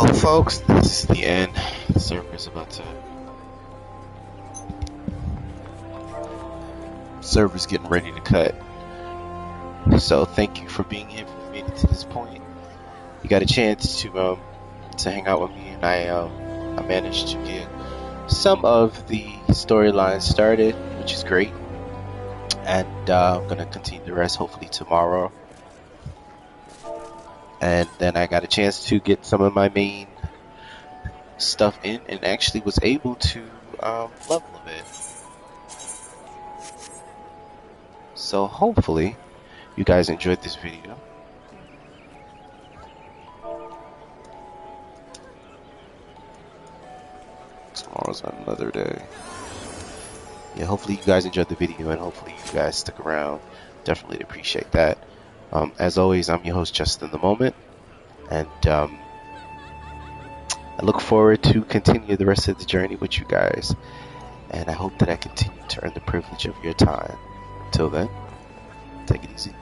Well, folks, this is the end. The server's about to... Server's getting ready to cut. So thank you for being here, for made it to this point. You got a chance to hang out with me, and I managed to get some of the storyline started, which is great. And I'm gonna continue the rest hopefully tomorrow. And then I got a chance to get some of my main stuff in, and actually was able to level a bit. So hopefully you guys enjoyed this video. Tomorrow's another day. Yeah, hopefully you guys enjoyed the video, and hopefully you guys stick around. Definitely appreciate that. As always, I'm your host, Justin the Moment, and I look forward to continue the rest of the journey with you guys, and I hope that I continue to earn the privilege of your time. Until then, take it easy.